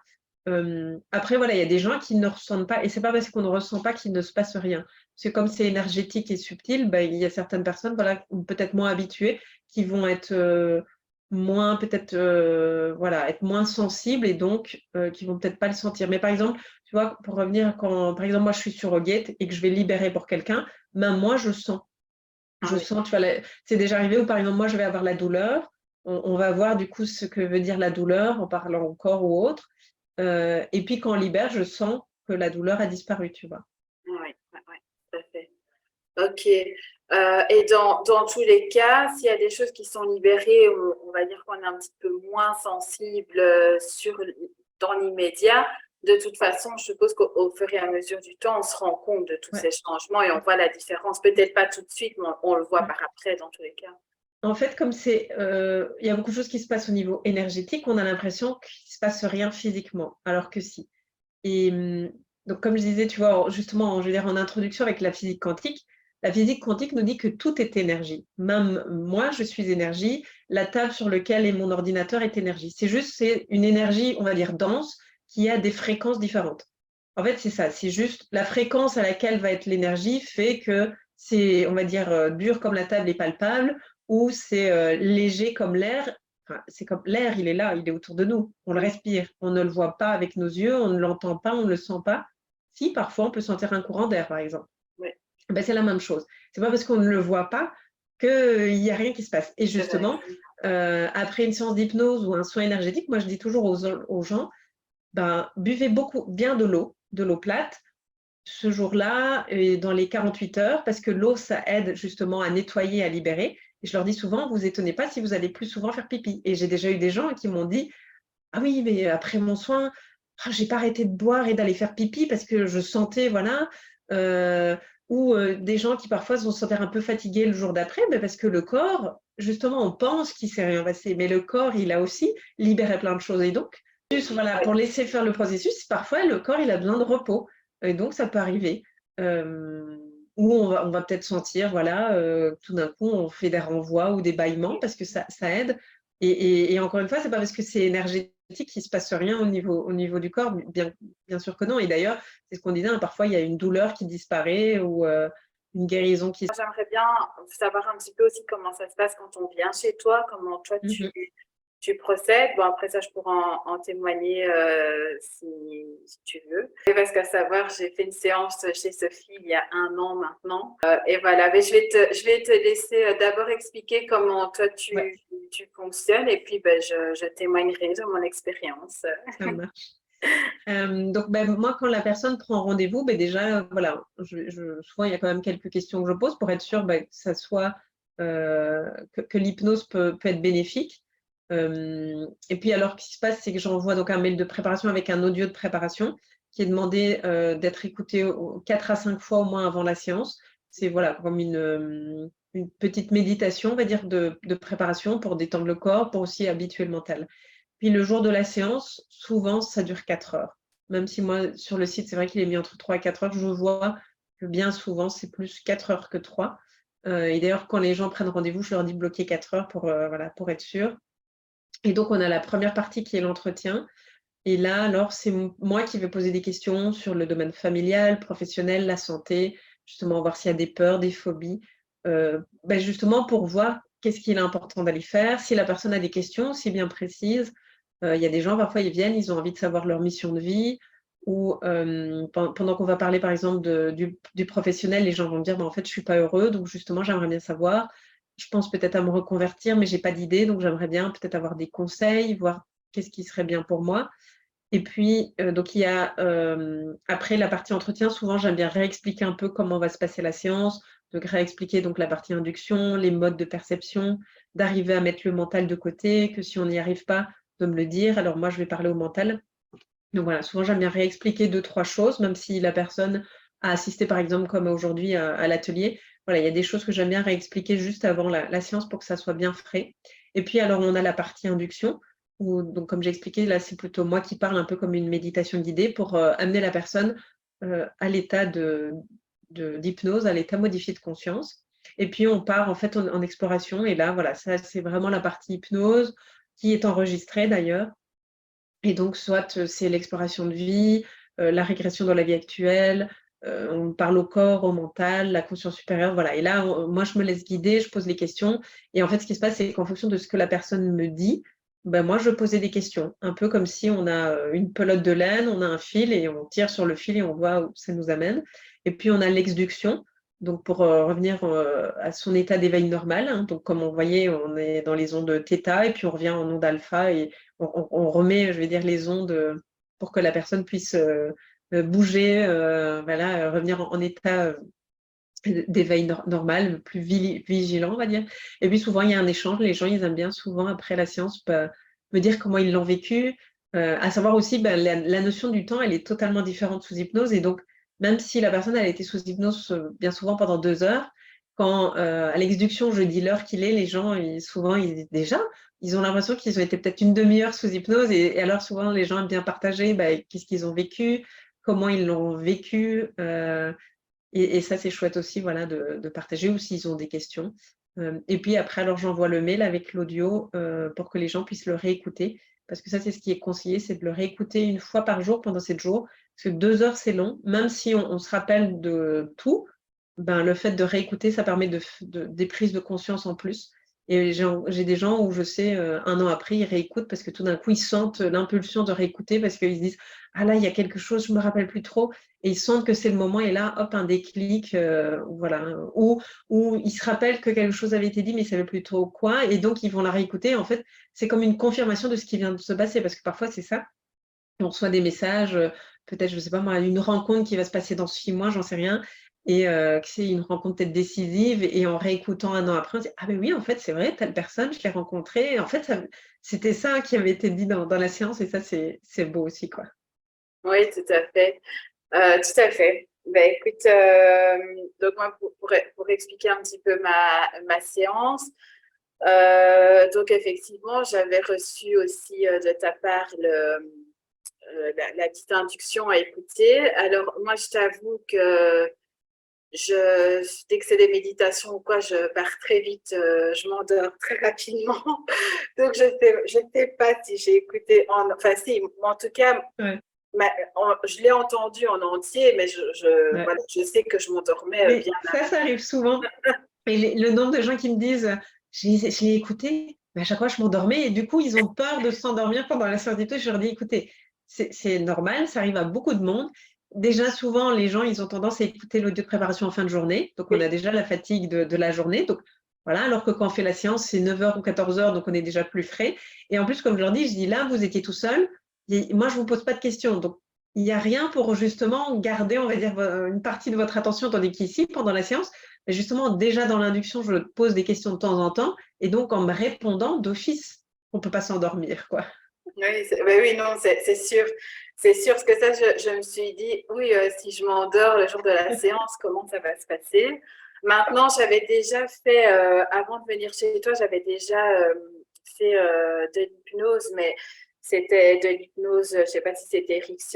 Après, voilà, il y a des gens qui ne ressentent pas. Et c'est pas parce qu'on ne ressent pas qu'il ne se passe rien. Parce que comme c'est énergétique et subtil, il y a certaines personnes, voilà, peut-être moins habituées, qui vont être moins peut-être voilà être moins sensibles et donc qui vont peut-être pas le sentir. Mais par exemple, tu vois, pour revenir quand par exemple moi je suis surrogate et que je vais libérer pour quelqu'un, même moi Ah je oui, sens, tu vois, c'est déjà arrivé où par exemple moi je vais avoir la douleur, on va voir du coup ce que veut dire la douleur en parlant au corps ou autre, et puis quand on libère, je sens que la douleur a disparu, tu vois. oui, oui, oui, tout à fait. Ok. Et dans tous les cas, s'il y a des choses qui sont libérées, on va dire qu'on est un petit peu moins sensible dans l'immédiat. De toute façon, je suppose qu'au fur et à mesure du temps, on se rend compte de tous Ouais, ces changements et on voit la différence. Peut-être pas tout de suite, mais on le voit ouais. par après dans tous les cas. En fait, comme il y a beaucoup de choses qui se passent au niveau énergétique, on a l'impression qu'il ne se passe rien physiquement, alors que si. Et donc, comme je disais, tu vois, justement, je veux dire, en introduction avec la physique quantique nous dit que tout est énergie. Même moi, je suis énergie. La table sur laquelle est mon ordinateur est énergie. C'est une énergie, on va dire, dense, qui a des fréquences différentes. En fait, c'est ça. C'est juste la fréquence à laquelle va être l'énergie fait que c'est, on va dire, dur comme la table et palpable, ou c'est léger comme l'air. Enfin, c'est comme l'air, il est là, il est autour de nous. On le Mm. respire. On ne le voit pas avec nos yeux, on ne l'entend pas, on ne le sent pas. Si, parfois, on peut sentir un courant d'air, par exemple. Oui, C'est la même chose. C'est pas parce qu'on ne le voit pas qu'il n'y a rien qui se passe. Et c'est vrai. justement, après une séance d'hypnose ou un soin énergétique, moi, je dis toujours aux gens, buvez bien de l'eau plate, ce jour-là et dans les 48 heures, parce que l'eau, ça aide justement à nettoyer, à libérer. Et je leur dis souvent, vous étonnez pas si vous allez plus souvent faire pipi. Et j'ai déjà eu des gens qui m'ont dit, ah oui, mais après mon soin, j'ai pas arrêté de boire et d'aller faire pipi parce que je sentais, voilà. euh, ou des gens qui parfois vont se sentir un peu fatigués le jour d'après, mais parce que le corps, justement, on pense qu'il s'est rien passé, mais le corps, il a aussi libéré plein de choses. Et donc, juste voilà, pour laisser faire le processus, parfois le corps, il a besoin de repos. Et donc, ça peut arriver. Euh, Où on va peut-être sentir, voilà, tout d'un coup, on fait des renvois ou des bâillements parce que ça aide. Et encore une fois, c'est pas parce que c'est énergétique qu'il se passe rien au niveau du corps, bien sûr que non. Et d'ailleurs, c'est ce qu'on disait, hein, parfois il y a une douleur qui disparaît ou une guérison qui se... J'aimerais bien savoir un petit peu aussi comment ça se passe quand on vient chez toi, comment toi Mhm. tu procèdes. Bon, après ça, je pourrais en témoigner si tu veux. Et parce qu'à savoir, j'ai fait une séance chez Sophie il y a 1 an maintenant. Et voilà, mais je vais te laisser d'abord expliquer comment toi Ouais, tu fonctionnes et puis ben, je témoignerai de mon expérience. ça marche. Donc, ben, moi, quand la personne prend rendez-vous, ben, déjà, voilà, souvent, il y a quand même quelques questions que je pose pour être sûre ben, que ça soit, que l'hypnose peut être bénéfique. Et puis, alors, ce qui se passe, c'est que j'envoie donc un mail de préparation avec un audio de préparation qui est demandé d'être écouté 4 à 5 fois au moins avant la séance. C'est voilà, comme une petite méditation, on va dire, de préparation pour détendre le corps, pour aussi habituer le mental. Puis le jour de la séance, souvent, ça dure 4 heures. Même si moi, sur le site, c'est vrai qu'il est mis entre 3 et 4 heures, je vois que bien souvent, c'est plus 4 heures que 3. Et d'ailleurs, quand les gens prennent rendez-vous, je leur dis bloquer 4 heures voilà, pour être sûr. Et donc, on a la première partie qui est l'entretien. Et là, alors, c'est moi qui vais poser des questions sur le domaine familial, professionnel, la santé, justement, voir s'il y a des peurs, des phobies, ben justement pour voir qu'est-ce qu'il est important d'aller faire. Si la personne a des questions aussi bien précises, il y a des gens, parfois, ils viennent, ils ont envie de savoir leur mission de vie, ou pendant qu'on va parler, par exemple, du professionnel, les gens vont me dire, ben, en fait, je suis pas heureux, donc justement, j'aimerais bien savoir. Je pense peut-être à me reconvertir, mais j'ai pas d'idée, donc j'aimerais bien peut-être avoir des conseils, voir qu'est-ce qui serait bien pour moi. Et puis, donc il y a, après la partie entretien, souvent j'aime bien réexpliquer un peu comment va se passer la séance, donc réexpliquer donc la partie induction, les modes de perception, d'arriver à mettre le mental de côté, que si on n'y arrive pas, de me le dire. Alors moi, je vais parler au mental. Donc voilà, souvent j'aime bien réexpliquer 2 3 choses, même si la personne a assisté par exemple comme aujourd'hui à l'atelier. Voilà, il y a des choses que j'aime bien réexpliquer juste avant la séance pour que ça soit bien frais. Et puis alors on a la partie induction où donc comme j'ai expliqué là, c'est plutôt moi qui parle un peu comme une méditation guidée pour, amener la personne, à l'état d'hypnose, à l'état modifié de conscience. Et puis on part en fait en exploration et là voilà, ça c'est vraiment la partie hypnose qui est enregistrée d'ailleurs. Et donc, soit c'est l'exploration de vie, la régression dans la vie actuelle, on parle au corps, au mental, la conscience supérieure, voilà. Et là, moi, je me laisse guider, je pose les questions. Et en fait, ce qui se passe, c'est qu'en fonction de ce que la personne me dit, ben, moi, je posais des questions. Un peu comme si on a une pelote de laine, on a un fil et on tire sur le fil et on voit où ça nous amène. Et puis, on a l'exduction. Donc, pour revenir à son état d'éveil normal, hein. Donc, comme on voyait, on est dans les ondes θ et puis on revient en ondes alpha et on remet, je vais dire, les ondes pour que la personne puisse bouger, voilà, revenir en état d'éveil normal, plus vigilant, on va dire. Et puis souvent, il y a un échange. Les gens, ils aiment bien souvent, après la séance, me dire comment ils l'ont vécu. À savoir aussi, ben, la notion du temps, elle est totalement différente sous hypnose. Et donc, même si la personne, elle a été sous hypnose bien souvent pendant 2 heures, quand à l'exduction, je dis l'heure qu'il est, les gens, souvent, déjà, ils ont l'impression qu'ils ont été peut-être une demi-heure sous hypnose. Et alors, souvent, les gens aiment bien partager ben, qu'est-ce qu'ils ont vécu, comment ils l'ont vécu. Et ça, c'est chouette aussi, voilà, de partager ou s'ils ont des questions. Et puis après, alors j'envoie le mail avec l'audio pour que les gens puissent le réécouter. Parce que ça, c'est ce qui est conseillé, c'est de le réécouter une fois par jour pendant 7 jours. Parce que 2 heures, c'est long. Même si on se rappelle de tout, ben, le fait de réécouter, ça permet des prises de conscience en plus. Et j'ai des gens où je sais, 1 an après, ils réécoutent parce que tout d'un coup, ils sentent l'impulsion de réécouter parce qu'ils se disent, ah là, il y a quelque chose, je me rappelle plus trop. Et ils sentent que c'est le moment et là, hop, un déclic, voilà. Ou ils se rappellent que quelque chose avait été dit, mais ils ne savaient plus trop quoi. Et donc, ils vont la réécouter. En fait, c'est comme une confirmation de ce qui vient de se passer parce que parfois, c'est ça. on reçoit des messages, peut-être, je sais pas moi, une rencontre qui va se passer dans 6 mois, j'en sais rien et que c'est une rencontre peut-être décisive et en réécoutant 1 an après, on se dit: «Ah mais oui, en fait, c'est vrai, telle personne, je l'ai rencontrée, en fait, ça c'était ça qui avait été dit dans la séance» et ça, c'est beau aussi, quoi. Oui, tout à fait. Tout à fait. Ben, écoute, donc moi, pour expliquer un petit peu ma séance, donc effectivement, j'avais reçu aussi de ta part la petite induction à écouter. Alors, moi, je t'avoue que dès que c'est des méditations ou quoi, je pars très vite, je m'endors très rapidement. Donc, je sais pas si j'ai écouté, enfin si, en tout cas, Ouais, je l'ai entendu en entier, mais ouais. voilà, je sais que je m'endormais Mais bien ça arrive souvent et le nombre de gens qui me disent: Je l'ai écouté, mais à chaque fois je m'endormais» et du coup, ils ont peur de s'endormir pendant la séance d'étude. Je leur dis: «Écoutez, c'est normal, ça arrive à beaucoup de monde». Déjà, souvent, les gens, ils ont tendance à écouter l'audio de préparation en fin de journée, donc on oui, a déjà la fatigue de la journée, donc voilà, alors que quand on fait la séance, c'est 9 heures ou 14 heures, donc on est déjà plus frais et en plus, comme je leur dis, je dis: «Là, vous étiez tout seul et moi, je vous pose pas de questions, donc il y a rien pour justement garder, on va dire, une partie de votre attention, tandis qu'ici, pendant la séance, mais justement, déjà dans l'induction, je pose des questions de temps en temps et donc en me répondant d'office, on peut pas s'endormir, quoi. oui, ben oui, non, c'est sûr. C'est sûr, parce que ça, je me suis dit, oui, si je m'endors le jour de la séance, comment ça va se passer? Maintenant, j'avais déjà fait, avant de venir chez toi, j'avais déjà fait de l'hypnose, mais c'était de l'hypnose, je ne sais pas si c'était bref,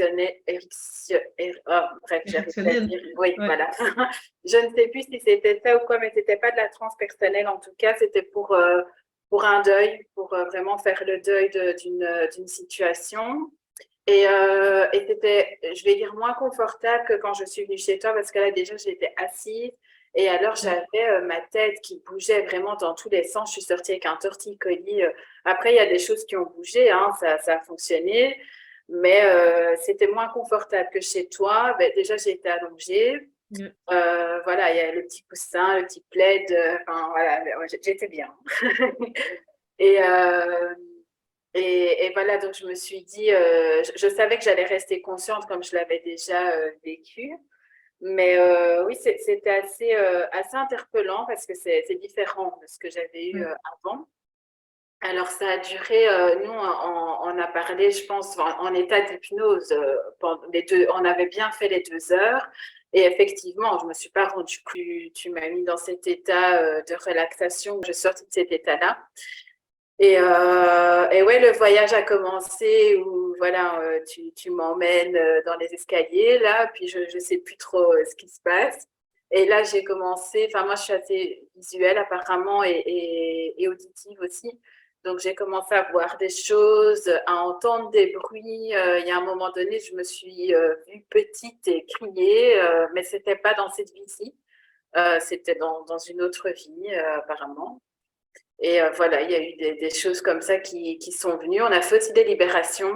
j'arrive pas à Érectionnelle. dire. Oui, Ouais. voilà. Je ne sais plus si c'était ça ou quoi, mais c'était pas de la transpersonnelle en tout cas, c'était pour un deuil, pour vraiment faire le deuil d'une situation. Et c'était, je vais dire, moins confortable que quand je suis venue chez toi parce que là, déjà, j'étais assise et alors Mmh. j'avais ma tête qui bougeait vraiment dans tous les sens. Je suis sortie avec un torticolis. Après, il y a des choses qui ont bougé, hein, ça a fonctionné, mais c'était moins confortable que chez toi. Ben, déjà, j'ai été allongée. Ouais. Voilà, il y a le petit coussin, le petit plaid. Enfin, voilà, ouais, j'étais bien. Et, euh, et voilà, donc je me suis dit, je savais que j'allais rester consciente comme je l'avais déjà vécu. Mais oui, c'était assez interpellant parce que c'est différent de ce que j'avais eu Ouais. avant. Alors, ça a duré, nous, on a parlé, je pense, en état d'hypnose. Pendant on avait bien fait les 2 heures. Et effectivement, je ne me suis pas rendue compte. Tu m'as mis dans cet état de relaxation. Je sortis de cet état-là. Et ouais, le voyage a commencé où voilà, tu m'emmènes dans les escaliers là, puis je sais plus trop ce qui se passe. Et là, j'ai commencé, enfin moi je suis assez visuelle apparemment et auditive aussi. Donc j'ai commencé à voir des choses, à entendre des bruits. Il y a un moment donné, je me suis vue petite et crier, mais c'était pas dans cette vie-ci, c'était dans une autre vie apparemment. Et voilà, il y a eu des choses comme ça qui sont venues. On a fait aussi des libérations.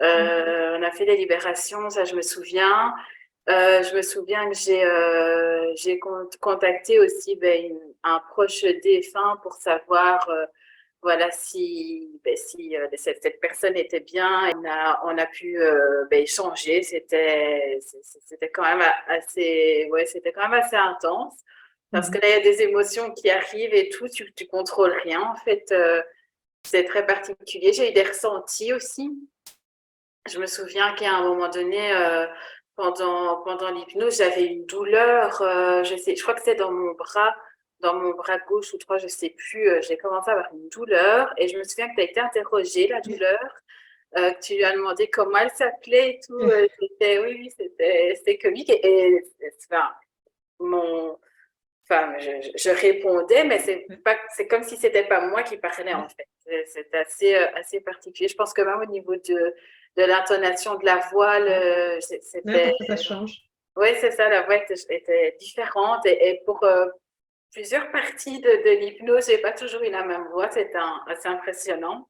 Mmh. On a fait des libérations, ça je me souviens. Je me souviens que j'ai contacté aussi un proche défunt pour savoir voilà, si cette personne était bien. On a pu échanger. C'était quand même assez, ouais, c'était quand même assez intense. Parce que Mmh. là, il y a des émotions qui arrivent et tout, tu contrôles rien. En fait, c'est très particulier. J'ai eu des ressentis aussi. Je me souviens qu'à un moment donné, pendant l'hypnose, j'avais une douleur. Je crois que c'est dans mon bras gauche ou droit, je sais plus. J'ai commencé à avoir une douleur et je me souviens que tu as été interrogée, la douleur, que tu lui as demandé comment elle s'appelait et tout. Oui, oui, c'était comique. Enfin, mon, Enfin, je répondais, mais c'est comme si c'était pas moi qui parlais en fait. C'est assez particulier. Je pense que même au niveau de l'intonation de la voix, Ouais, c'était, parfois ça change. oui, c'est ça, la voix était différente. Et pour plusieurs parties de l'hypnose, j'ai pas toujours eu la même voix. C'était assez impressionnant.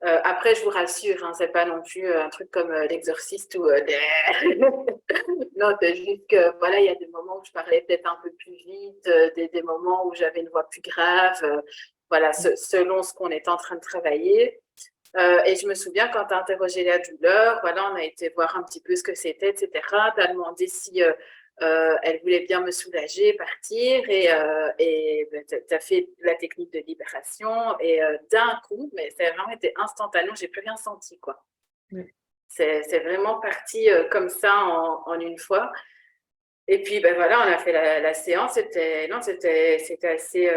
Après, je vous rassure, hein, c'est pas non plus un truc comme l'exorciste ou non, c'est juste que voilà, il y a des moments où je parlais peut-être un peu plus vite, des moments où j'avais une voix plus grave, voilà, selon ce qu'on est en train de travailler. Et je me souviens quand tu as interrogé la douleur, voilà, on a été voir un petit peu ce que c'était, etc. Tu as demandé si elle voulait bien me soulager, partir, et tu as fait la technique de libération, et d'un coup, mais ça a vraiment été instantané, j'ai plus rien senti, quoi. Ouais. C'est vraiment parti comme ça en une fois. Et puis, ben voilà, on a fait la séance. C'était assez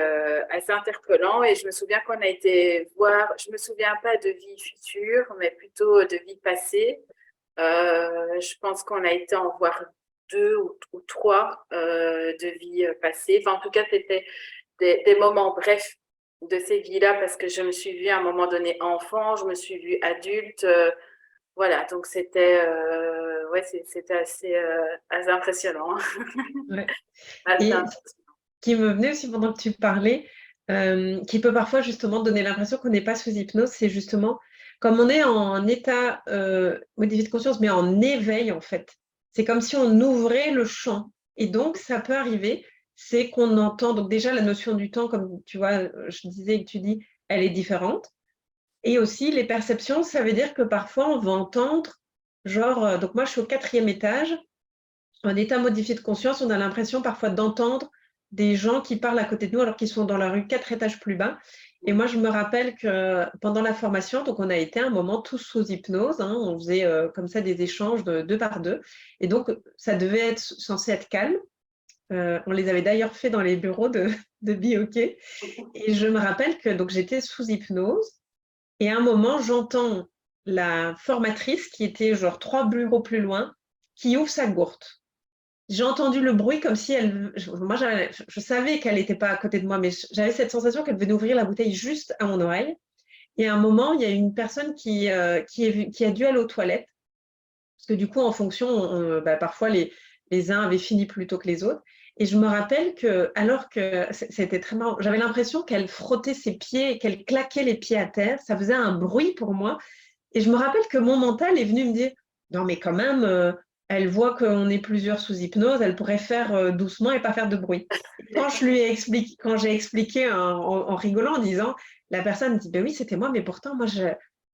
interpellant. Et je me souviens qu'on a été voir, je me souviens pas de vie future, mais plutôt de vie passée. Je pense qu'on a été en voir deux ou trois de vie passée. Enfin, en tout cas, c'était des moments brefs de ces vies-là parce que je me suis vue à un moment donné enfant, je me suis vue adulte. Voilà, donc c'était assez impressionnant. Ouais. Assez Et ce impressionnant. qui me venait aussi pendant que tu parlais, qui peut parfois justement donner l'impression qu'on n'est pas sous hypnose, c'est justement comme on est en état modifié de conscience, mais en éveil en fait. C'est comme si on ouvrait le champ. Et donc, ça peut arriver, c'est qu'on entend, donc déjà la notion du temps, comme tu vois, je disais que tu dis, elle est différente. Et aussi, les perceptions, ça veut dire que parfois, on va entendre, genre, donc moi, je suis au 4e étage, en état modifié de conscience, on a l'impression parfois d'entendre des gens qui parlent à côté de nous alors qu'ils sont dans la rue 4 étages plus bas. Et moi, je me rappelle que pendant la formation, donc on a été un moment tous sous hypnose, hein, on faisait comme ça des échanges de 2 par 2. Et donc, ça devait être censé être calme. On les avait d'ailleurs fait dans les bureaux de Bioquet. Et je me rappelle que donc j'étais sous hypnose. Et à un moment, j'entends la formatrice qui était genre 3 bureaux plus loin, qui ouvre sa gourde. J'ai entendu le bruit comme si elle. Moi, je savais qu'elle n'était pas à côté de moi, mais j'avais cette sensation qu'elle venait ouvrir la bouteille juste à mon oreille. Et à un moment, il y a une personne qui a dû aller aux toilettes. Parce que du coup, en fonction, parfois les uns avaient fini plus tôt que les autres. Et je me rappelle que, alors que c'était très marrant, j'avais l'impression qu'elle frottait ses pieds, qu'elle claquait les pieds à terre. Ça faisait un bruit pour moi. Et je me rappelle que mon mental est venu me dire, non mais quand même, elle voit qu'on est plusieurs sous hypnose, elle pourrait faire doucement et pas faire de bruit. Et quand j'ai expliqué en rigolant, en disant, la personne me dit, ben oui, c'était moi, mais pourtant,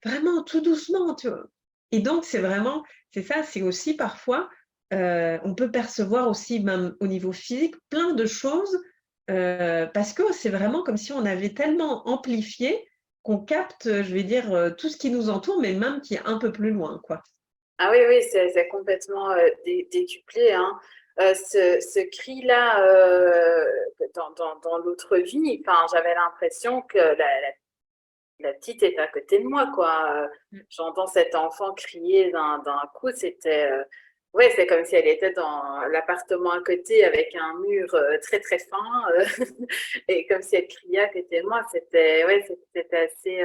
vraiment tout doucement, tu vois. Et donc, c'est ça, c'est aussi parfois, on peut percevoir aussi, même au niveau physique, plein de choses, parce que c'est vraiment comme si on avait tellement amplifié qu'on capte, je vais dire, tout ce qui nous entoure, mais même qui est un peu plus loin, quoi. Ah oui, oui, c'est complètement décuplé, hein. Ce cri-là, dans l'autre vie, enfin, j'avais l'impression que la petite est à côté de moi, quoi. J'entends cet enfant crier d'un coup, ouais, c'est comme si elle était dans l'appartement à côté avec un mur très très fin, et comme si elle criait à côté de moi. Ouais, c'était assez.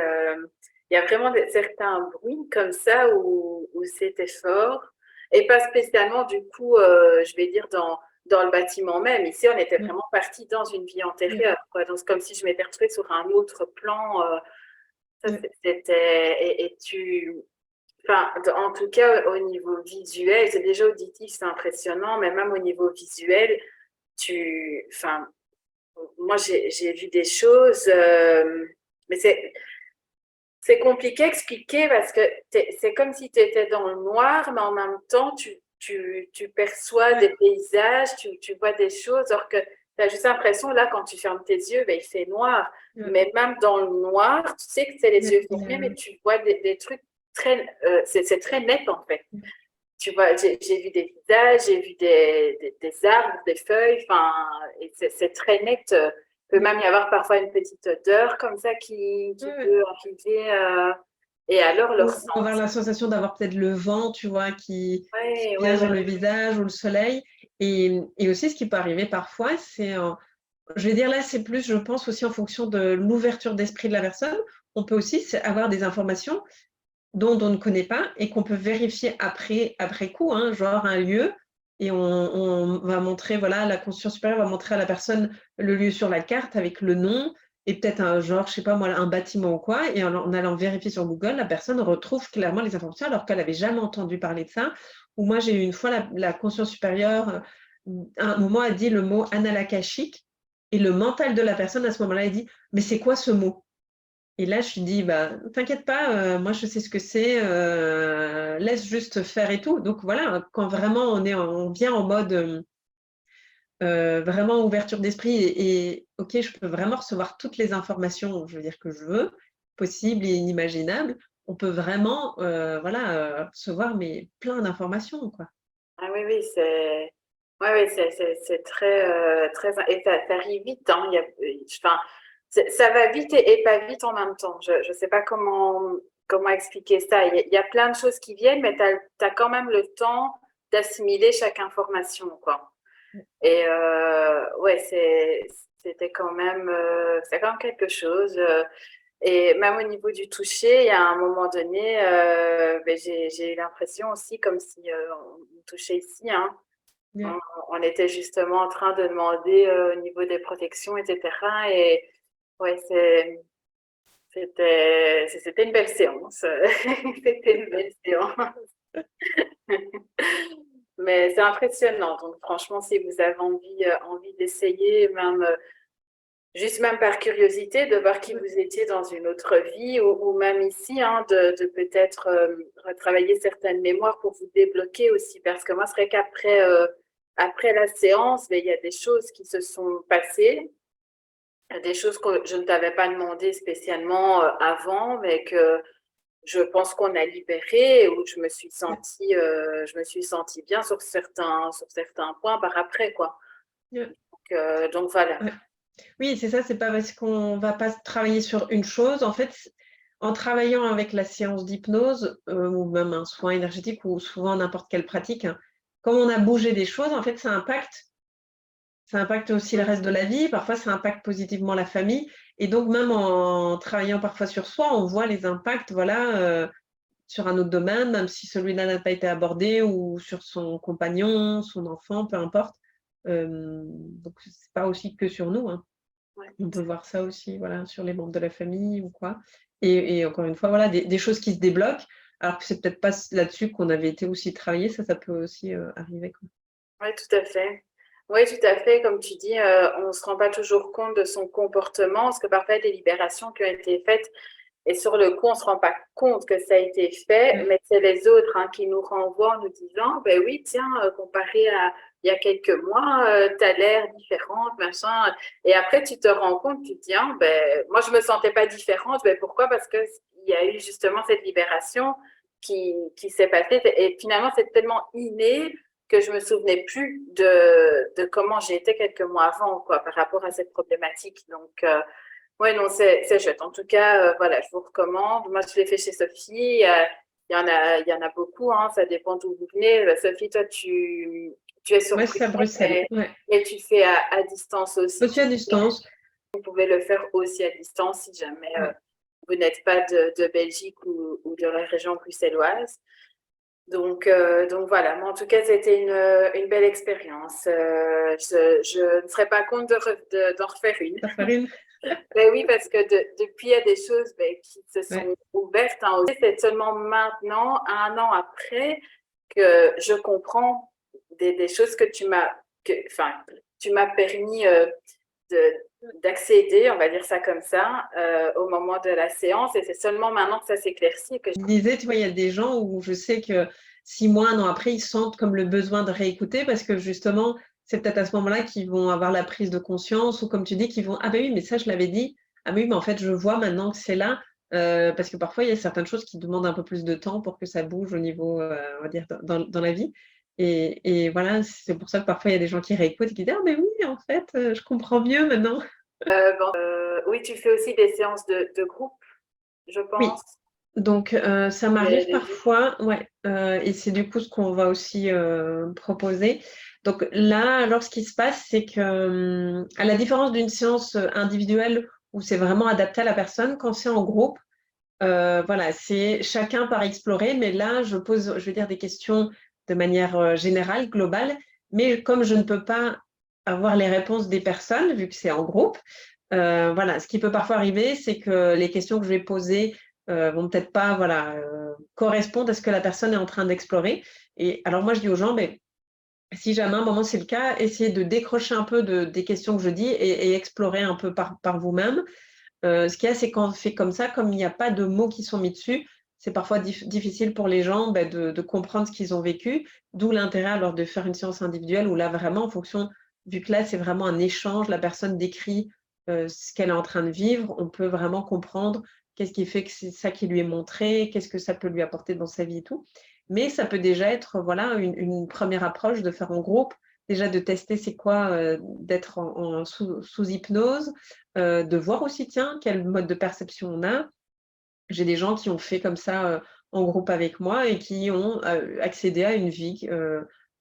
Il y a vraiment certains bruits comme ça où c'était fort, et pas spécialement du coup, je vais dire dans le bâtiment même. Ici, on était Ouais, vraiment parti dans une vie ouais, antérieure, quoi. Donc, c'est comme si je m'étais retrouvée sur un autre plan. Ça, ouais, c'était. Enfin, en tout cas, au niveau visuel, c'est déjà auditif, c'est impressionnant, mais même au niveau visuel, enfin, moi, j'ai vu des choses, mais c'est compliqué à expliquer parce que c'est comme si tu étais dans le noir, mais en même temps, tu perçois des ouais, paysages, tu vois des choses, alors que tu as juste l'impression, là, quand tu fermes tes yeux, ben, il fait noir. ouais, Mais même dans le noir, tu sais que c'est les ouais, yeux fermés, mais tu vois des trucs c'est très net, en fait. ouais. Tu vois, j'ai vu des visages, j'ai vu des arbres, des feuilles, enfin, et c'est très net. Il peut même y avoir parfois une petite odeur comme ça qui Ouais. peut arriver. Et alors, le Ou avoir ressenti. la sensation d'avoir peut-être le vent, tu vois, qui Ouais, ouais, vient sur ouais, le visage ou le soleil. Et aussi, ce qui peut arriver parfois, je vais dire là, c'est plus, je pense, aussi en fonction de l'ouverture d'esprit de la personne. On peut aussi avoir des informations dont on ne connaît pas et qu'on peut vérifier après coup, hein, genre un lieu, et on va montrer, voilà, la conscience supérieure va montrer à la personne le lieu sur la carte avec le nom et peut-être un genre, je sais pas moi, un bâtiment ou quoi, et en allant vérifier sur Google, la personne retrouve clairement les informations alors qu'elle n'avait jamais entendu parler de ça. Ou moi, j'ai eu une fois la conscience supérieure, à un moment, a dit le mot analakashique, et le mental de la personne à ce moment-là, a dit, mais c'est quoi ce mot? Et là, je lui dis, bah, t'inquiète pas, moi je sais ce que c'est, laisse juste faire et tout. Donc voilà, quand vraiment on vient en mode vraiment ouverture d'esprit ok, je peux vraiment recevoir toutes les informations, je veux dire, que je veux, possibles et inimaginables. On peut vraiment voilà, recevoir mais plein d'informations, quoi. Ah oui, oui, ouais, ouais, c'est très, très, et ça arrive vite, hein. Enfin, ça va vite et pas vite en même temps. Je ne sais pas comment expliquer ça. Il y a plein de choses qui viennent, mais tu as quand même le temps d'assimiler chaque information, quoi. Et ouais, c'est quand même quelque chose. Et même au niveau du toucher, il y a un moment donné, ben, j'ai eu l'impression aussi comme si on touchait ici, hein. Yeah. On était justement en train de demander au niveau des protections, etc. Et ouais, c'était une belle séance. C'était une belle séance. Mais c'est impressionnant. Donc, franchement, si vous avez envie d'essayer, juste même par curiosité, de voir qui vous étiez dans une autre vie ou même ici, hein, de peut-être retravailler certaines mémoires pour vous débloquer aussi. Parce que moi, c'est vrai après la séance, ben, il y a des choses qui se sont passées, des choses que je ne t'avais pas demandé spécialement avant, mais que je pense qu'on a libéré, où je me suis sentie bien sur certains points par après, quoi. Yeah. Donc voilà. Ouais. Oui, c'est ça, c'est pas parce qu'on va pas travailler sur une chose. En fait, en travaillant avec la séance d'hypnose, ou même un soin énergétique ou souvent n'importe quelle pratique, hein, quand on a bougé des choses, en fait, ça impacte aussi le reste de la vie. Parfois, ça impacte positivement la famille et donc même en travaillant parfois sur soi, on voit les impacts, voilà, sur un autre domaine, même si celui-là n'a pas été abordé ou sur son compagnon, son enfant, peu importe. Donc c'est pas aussi que sur nous, hein. Ouais. On peut voir ça aussi, voilà, sur les membres de la famille ou quoi et encore une fois, voilà, des choses qui se débloquent, alors que c'est peut-être pas là-dessus qu'on avait été aussi travailler, ça peut aussi, arriver, quoi. Oui, tout à fait. Oui, tout à fait. Comme tu dis, on ne se rend pas toujours compte de son comportement, parce que parfois, il y a des libérations qui ont été faites et sur le coup, on ne se rend pas compte que ça a été fait, Ouais, mais c'est les autres hein, qui nous renvoient en nous disant, ben oui, tiens, comparé à il y a quelques mois, tu as l'air différente, machin. Et après, tu te rends compte, tu te dis, ah, ben, moi, je ne me sentais pas différente. Ben, pourquoi? Parce qu'il y a eu justement cette libération qui s'est passée. Et finalement, c'est tellement inné que je me souvenais plus de comment j'étais quelques mois avant, quoi, par rapport à cette problématique. Donc, oui, non, c'est chouette. En tout cas, voilà, je vous recommande. Moi, je l'ai fait chez Sophie. Il y en a beaucoup, hein, ça dépend d'où vous venez. Sophie, toi, tu es sur ouais, c'est à Bruxelles Bruxelles, ouais. et tu fais à distance aussi. Aussi à distance, Vous pouvez le faire aussi à distance si jamais ouais. vous n'êtes pas de Belgique ou de la région bruxelloise. Donc voilà, mais en tout cas, c'était une belle expérience. Je ne serais pas contre d'en refaire une. Safarine, Ben oui, parce que depuis, il y a des choses ben, qui se ouais. sont ouvertes. Hein, aussi. C'est seulement maintenant, un an après, que je comprends des choses que enfin, tu m'as permis d'accéder, on va dire ça comme ça, au moment de la séance. Et c'est seulement maintenant que ça s'éclaircit que Je disais, tu vois, il y a des gens où je sais que 6 mois, 1 an après, ils sentent comme le besoin de réécouter parce que justement, c'est peut-être à ce moment-là qu'ils vont avoir la prise de conscience ou comme tu dis, qu'ils vont: «Ah ben oui, mais ça, je l'avais dit. Ah ben oui, mais en fait, je vois maintenant que c'est là». Parce que parfois, il y a certaines choses qui demandent un peu plus de temps pour que ça bouge au niveau, on va dire dans la vie et voilà, c'est pour ça que parfois, il y a des gens qui réécoutent et qui disent: «Ah mais oui, en fait, je comprends mieux maintenant». oui, tu fais aussi des séances de groupe, je pense. Oui. Donc, ça m'arrive Les deux. parfois, ouais, et c'est du coup ce qu'on va aussi, proposer. Donc là, alors ce qui se passe, c'est que, à la différence d'une séance, individuelle où c'est vraiment adapté à la personne, quand c'est en groupe, voilà, c'est chacun part explorer, mais là, je vais dire des questions de manière, générale, globale, mais comme je ne peux pas avoir les réponses des personnes, vu que c'est en groupe, voilà, ce qui peut parfois arriver, c'est que les questions que je vais poser, vont peut-être pas, voilà, correspondre à ce que la personne est en train d'explorer et alors moi, je dis aux gens: «Beh, si jamais à un moment c'est le cas, essayez de décrocher un peu des questions que je dis et explorer un peu par vous-même. Ce qu'il y a, c'est quand on fait comme ça, comme il n'y a pas de mots qui sont mis dessus, c'est parfois difficile pour les gens, de comprendre ce qu'ils ont vécu, d'où l'intérêt alors de faire une séance individuelle où là, vraiment, en fonction vu que là, c'est vraiment un échange, la personne décrit, ce qu'elle est en train de vivre, on peut vraiment comprendre qu'est-ce qui fait que c'est ça qui lui est montré, qu'est-ce que ça peut lui apporter dans sa vie et tout. Mais ça peut déjà être, voilà, une 1re approche de faire en groupe, déjà de tester c'est quoi, d'être en sous hypnose, de voir aussi, tiens, quel mode de perception on a. J'ai des gens qui ont fait comme ça, en groupe avec moi et qui ont, accédé à une vie,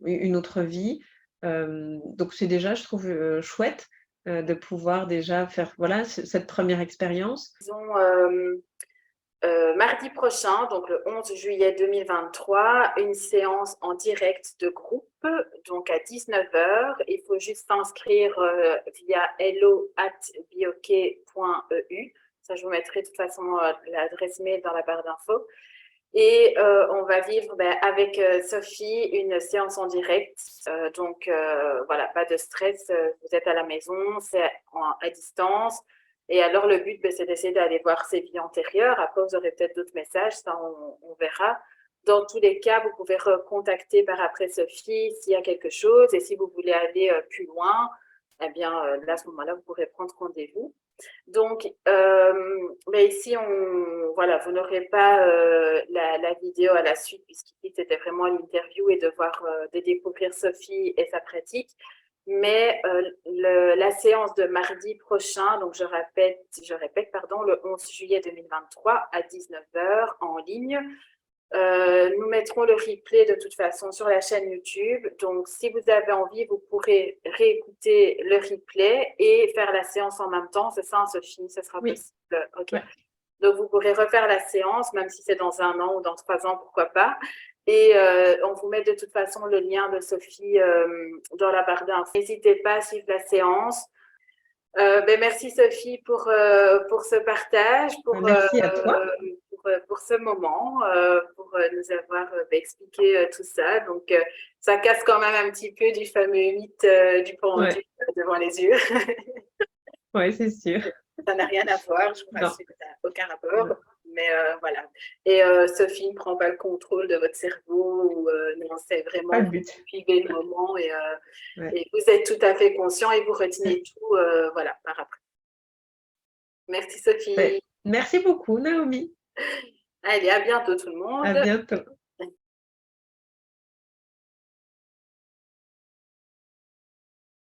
une autre vie. Donc c'est déjà, je trouve, chouette, de pouvoir déjà faire, voilà, cette 1re expérience. Disons, mardi prochain, donc le 11 juillet 2023, une séance en direct de groupe, donc à 19h. Il faut juste s'inscrire via hello@bioke.eu. Ça, je vous mettrai de toute façon l'adresse mail dans la barre d'infos. Et on va vivre avec Sophie une séance en direct. Donc, voilà, pas de stress. Vous êtes à la maison, c'est à distance. Et alors, le but, c'est d'essayer d'aller voir ses vies antérieures. Après, vous aurez peut-être d'autres messages, ça, on verra. Dans tous les cas, vous pouvez recontacter par après Sophie s'il y a quelque chose. Et si vous voulez aller plus loin, eh bien, là, à ce moment-là, vous pourrez prendre rendez-vous. Donc, mais ici, voilà, vous n'aurez pas la vidéo à la suite, puisqu'ici, c'était vraiment l'interview et de découvrir Sophie et sa pratique. Mais la séance de mardi prochain, donc je répète, pardon, le 11 juillet 2023 à 19h en ligne. Nous mettrons le replay de toute façon sur la chaîne YouTube. Donc, si vous avez envie, vous pourrez réécouter le replay et faire la séance en même temps. C'est ça, Sophie? Ce sera possible? OK. Ouais. Donc, vous pourrez refaire la séance, même si c'est dans 1 an ou dans 3 ans, pourquoi pas. Et on vous met de toute façon le lien de Sophie dans la barre d'infos. N'hésitez pas à suivre la séance. Merci Sophie pour ce partage, Merci à toi. Pour ce moment, pour nous avoir expliqué tout ça. Donc, ça casse quand même un petit peu du fameux mythe du pendu devant les yeux. Oui, c'est sûr. Ça n'a rien à voir, je vous rassure, ça n'a aucun rapport. Non. Mais voilà. Et Sophie ne prend pas le contrôle de votre cerveau. Non, c'est vraiment vous vivez le moment et vous êtes tout à fait conscient et vous retenez tout voilà, par après. Merci Sophie. Merci beaucoup Naomi. Allez, à bientôt tout le monde. À bientôt.